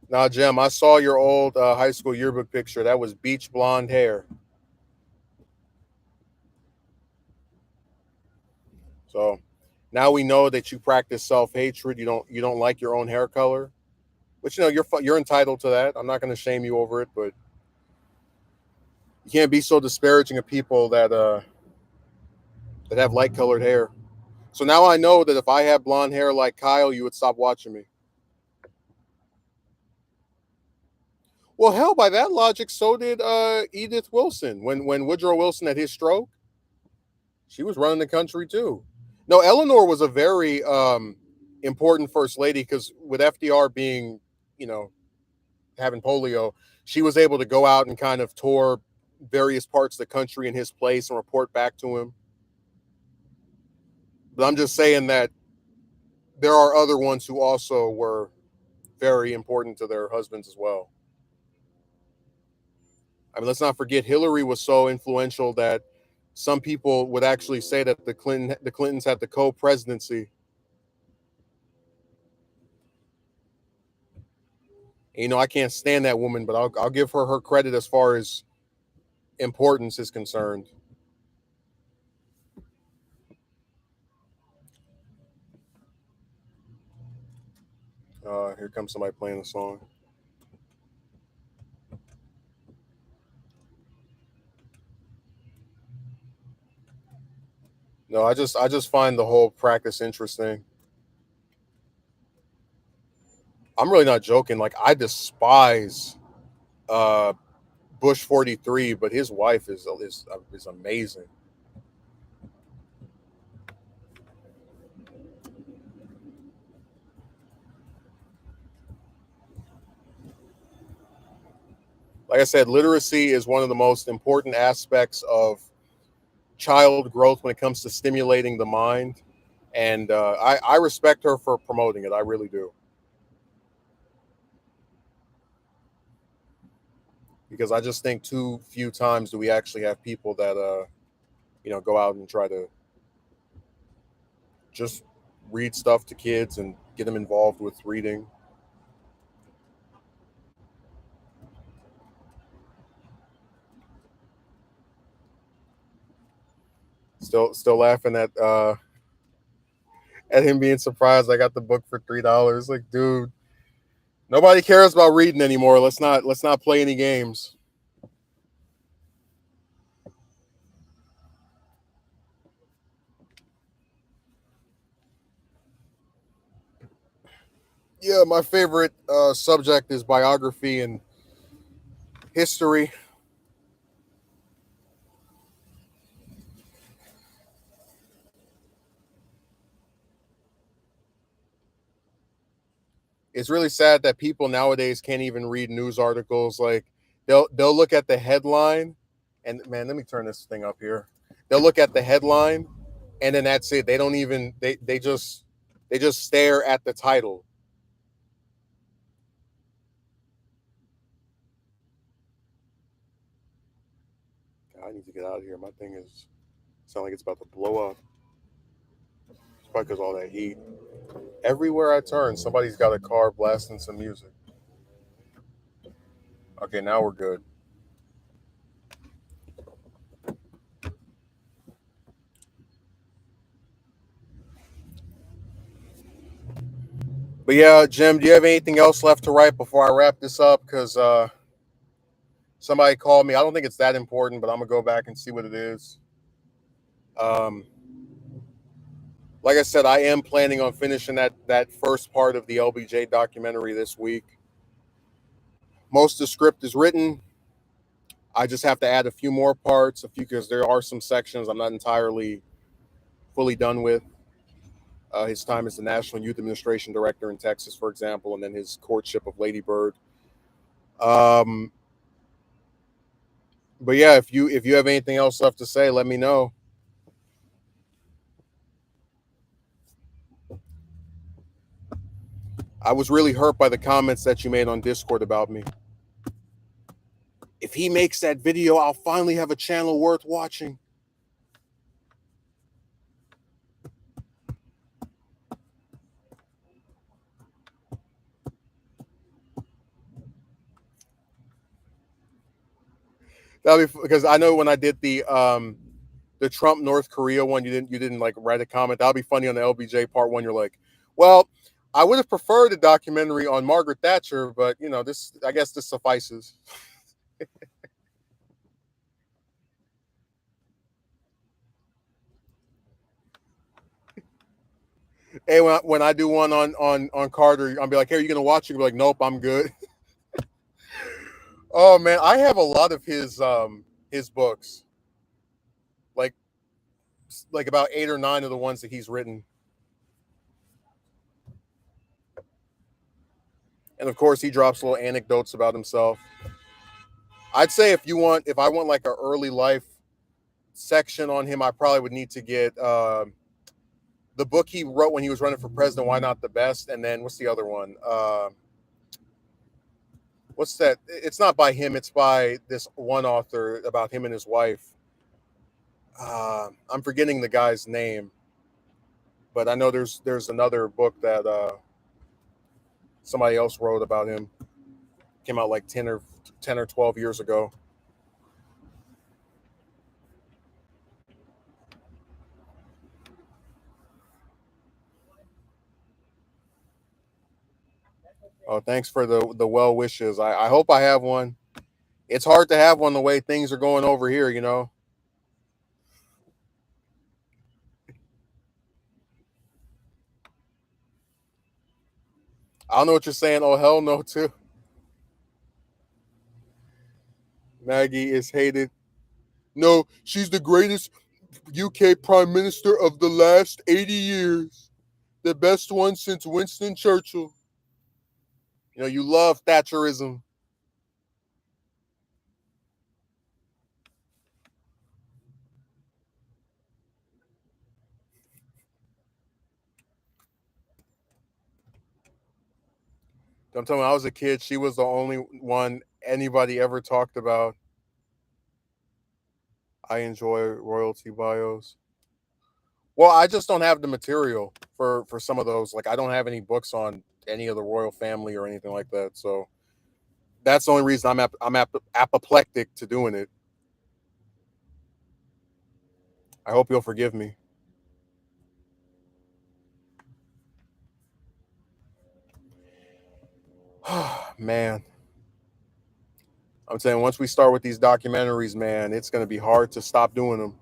Now, Jim, I saw your old high school yearbook picture. That was beach blonde hair. So now we know that you practice self hatred. You don't like your own hair color, which you're entitled to that. I'm not going to shame you over it, but you can't be so disparaging of people that have light colored hair. So now I know that if I had blonde hair like Kyle, you would stop watching me. Well, hell, by that logic, so did Edith Wilson. When Woodrow Wilson had his stroke, she was running the country too. No, Eleanor was a very important first lady because with FDR being, you know, having polio, she was able to go out and kind of tour various parts of the country in his place and report back to him. But I'm just saying that there are other ones who also were very important to their husbands as well. I mean, let's not forget Hillary was so influential that some people would actually say that the Clintons had the co-presidency. And, I can't stand that woman, but I'll give her credit as far as importance is concerned. Here comes somebody playing the song. No, I just find the whole practice interesting. I'm really not joking. Like I despise uh, Bush 43, but his wife is amazing. Like I said, literacy is one of the most important aspects of child growth when it comes to stimulating the mind, and I respect her for promoting it. I really do, because I just think too few times do we actually have people that go out and try to just read stuff to kids and get them involved with reading. Still laughing at him being surprised I got the book for $3. Like, dude, Nobody cares about reading anymore. Let's not play any games. Yeah, my favorite subject is biography and history. It's really sad that people nowadays can't even read news articles. Like they'll look at the headline, and man, let me turn this thing up here. They'll look at the headline, and then that's it. They don't even they just stare at the title. God, I need to get out of here. My thing is sound like it's about to blow up. It's probably because all that heat. Everywhere I turn, somebody's got a car blasting some music. Okay, now we're good. But yeah, Jim, do you have anything else left to write before I wrap this up? Because somebody called me. I don't think it's that important, but I'm gonna go back and see what it is. Um, like I said, I am planning on finishing that first part of the LBJ documentary this week. Most of the script is written. I just have to add a few more parts, a few because there are some sections I'm not entirely fully done with. His time as the National Youth Administration Director in Texas, for example, and then his courtship of Lady Bird. Um, but yeah, if you have anything else left to say, let me know. I was really hurt by the comments that you made on Discord about me. If he makes that video, I'll finally have a channel worth watching. That'll be because I know when I did the Trump North Korea one, you didn't like write a comment. That'll be funny on the LBJ part one. You're like, well, I would have preferred a documentary on Margaret Thatcher, but this I guess this suffices. Hey, when I do one on Carter, I'll be like, hey, are you gonna watch it? You'll be like, nope, I'm good. Oh man, I have a lot of his books, like about 8 or 9 of the ones that he's written. And of course he drops little anecdotes about himself. I'd say if I want like a early life section on him, I probably would need to get the book he wrote when he was running for president, Why Not the Best, and then what's the other one? What's that? It's not by him. It's by this one author about him and his wife. I'm forgetting the guy's name, but I know there's another book that somebody else wrote about him. Came out like 10 or 12 years ago. Oh, thanks for the well wishes. I hope I have one. It's hard to have one the way things are going over here. I don't know what you're saying. Oh hell no, too. Maggie is hated. No, she's the greatest UK Prime Minister of the last 80 years. The best one since Winston Churchill. You love Thatcherism. I'm telling you, when I was a kid, she was the only one anybody ever talked about. I enjoy royalty bios. Well, I just don't have the material for some of those. Like, I don't have any books on any of the royal family or anything like that. So that's the only reason I'm apoplectic to doing it. I hope you'll forgive me. Man, I'm saying once we start with these documentaries, man, it's going to be hard to stop doing them.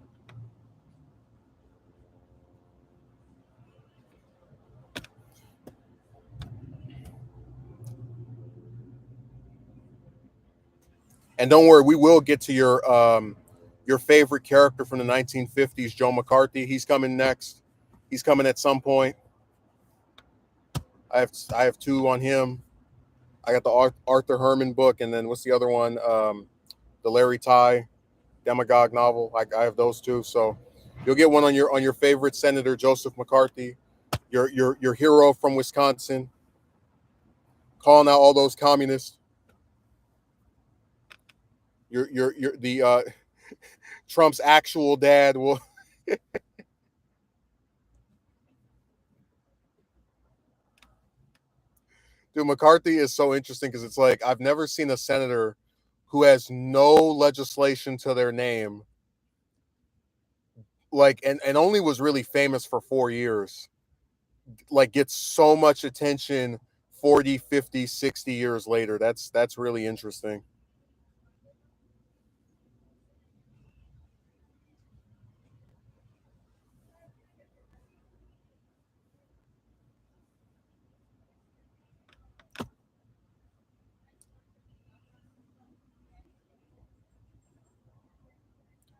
And don't worry, we will get to your favorite character from the 1950s, Joe McCarthy. He's coming next. He's coming at some point. I have two on him. I got the Arthur Herman book, and then what's the other one? The Larry Ty demagogue novel. I have those two. So you'll get one on your favorite senator, Joseph McCarthy, your hero from Wisconsin, calling out all those communists. Your the Trump's actual dad will. Dude, McCarthy is so interesting because it's like I've never seen a senator who has no legislation to their name, like and only was really famous for 4 years, like gets so much attention 40, 50, 60 years later. That's really interesting.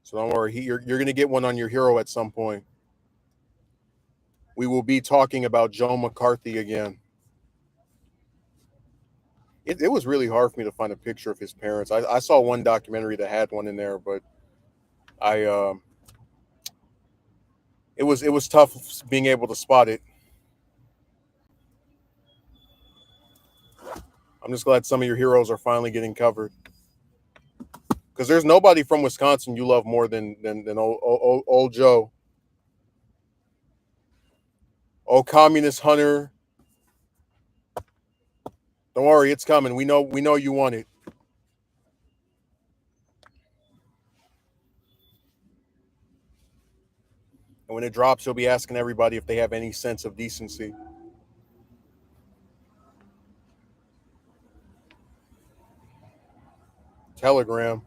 So don't worry, you're going to get one on your hero at some point. We will be talking about Joe McCarthy again. It was really hard for me to find a picture of his parents. I saw one documentary that had one in there, but I it was tough being able to spot it. I'm just glad some of your heroes are finally getting covered because there's nobody from Wisconsin you love more than old Joe. Oh, communist hunter. Don't worry, it's coming. We know you want it. And when it drops, you'll be asking everybody if they have any sense of decency. Telegram.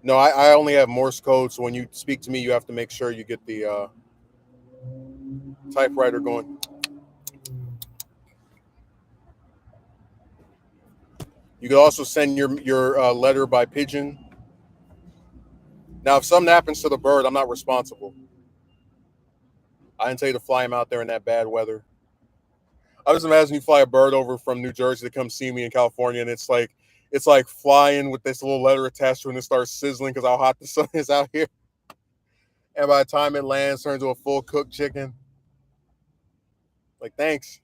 No, I only have Morse code, so when you speak to me, you have to make sure you get the typewriter going. You can also send your letter by pigeon. Now, if something happens to the bird, I'm not responsible. I didn't tell you to fly him out there in that bad weather. I just imagine you fly a bird over from New Jersey to come see me in California, and it's like flying with this little letter attached to it, and it starts sizzling because how hot the sun is out here. And by the time it lands, turns into a full cooked chicken. Like, thanks.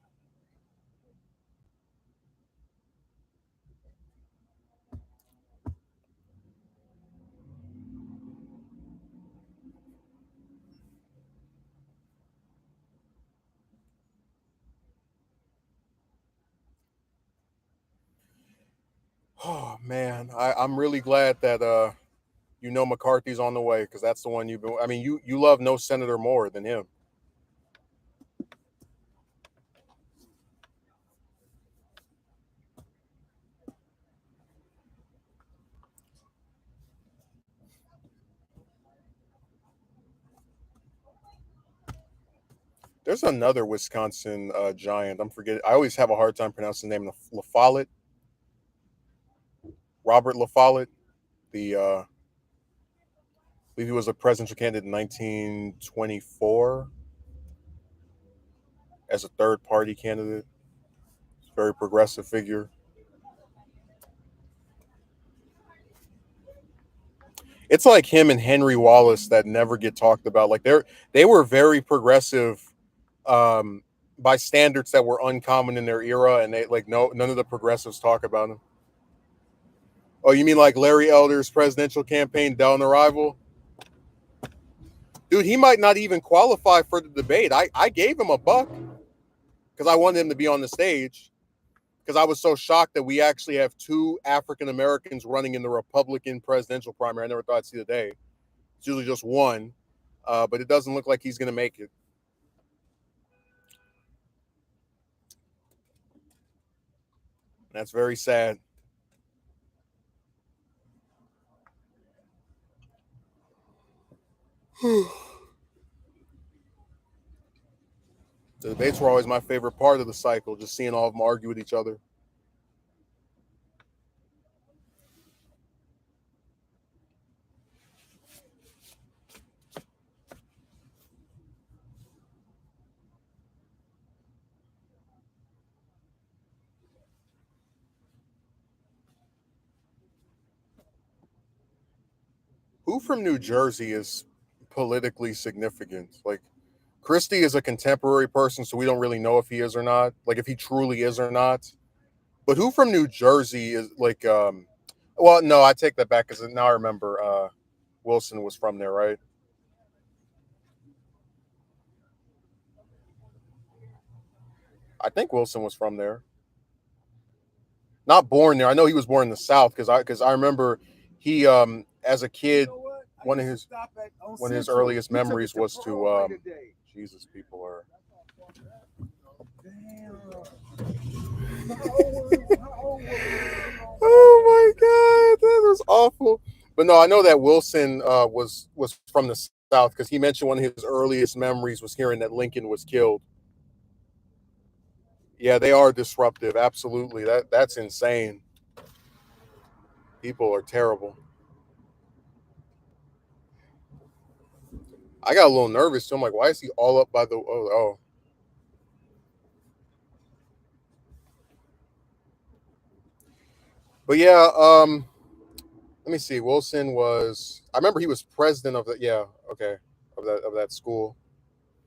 Oh man, I'm really glad that McCarthy's on the way because that's the one you've been. I mean, you love no senator more than him. There's another Wisconsin giant. I'm forgetting. I always have a hard time pronouncing the name. LaFollette, Robert LaFollette. I believe he was a presidential candidate in 1924 as a third party candidate. Very progressive figure. It's like him and Henry Wallace that never get talked about. Like they were very progressive um, by standards that were uncommon in their era, and they like no none of the progressives talk about him. Oh, you mean like Larry Elder's presidential campaign down arrival? Dude, he might not even qualify for the debate. I gave him a buck because I wanted him to be on the stage because I was so shocked that we actually have two African Americans running in the Republican presidential primary. I never thought I'd see the day. It's usually just one, but it doesn't look like he's going to make it. That's very sad. The debates were always my favorite part of the cycle, just seeing all of them argue with each other. Who from New Jersey is politically significant? Like Christie is a contemporary person, so we don't really know if he is or not. Like if he truly is or not. But who from New Jersey is like well, no, I take that back because now I remember Wilson was from there, right? I think Wilson was from there. Not born there. I know he was born in the South because I remember he as a kid one of his earliest memories was to Jesus people are oh my god, that was awful. But no, I know that Wilson was from the South because he mentioned one of his earliest memories was hearing that Lincoln was killed. Yeah, they are disruptive. Absolutely, that's insane. People are terrible. I got a little nervous too. I'm like, why is he all up by the? Oh. But yeah, let me see. Wilson was. I remember he was president of the. Yeah, okay, of that school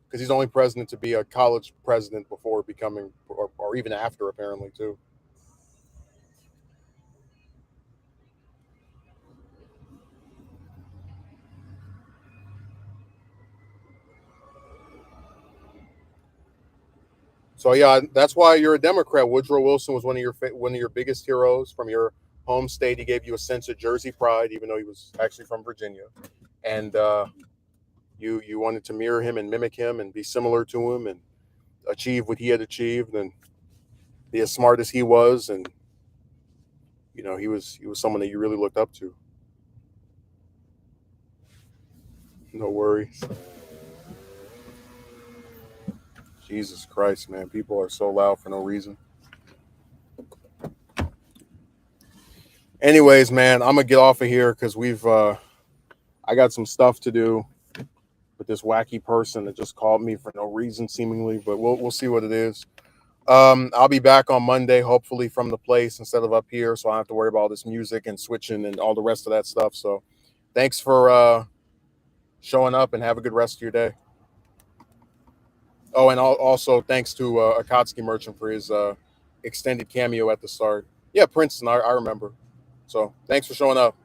because he's the only president to be a college president before becoming, or even after, apparently too. So yeah, that's why you're a Democrat. Woodrow Wilson was one of your biggest heroes from your home state. He gave you a sense of Jersey pride, even though he was actually from Virginia, and you wanted to mirror him and mimic him and be similar to him and achieve what he had achieved and be as smart as he was, and he was someone that you really looked up to. No worries. Jesus Christ, man, people are so loud for no reason. Anyways, man, I'm gonna get off of here because I got some stuff to do with this wacky person that just called me for no reason, seemingly. But we'll see what it is. I'll be back on Monday, hopefully from the place instead of up here, so I don't have to worry about all this music and switching and all the rest of that stuff. So, thanks for showing up and have a good rest of your day. Oh, and also thanks to Akatsuki Merchant for his extended cameo at the start. Yeah, Princeton, I remember. So, thanks for showing up.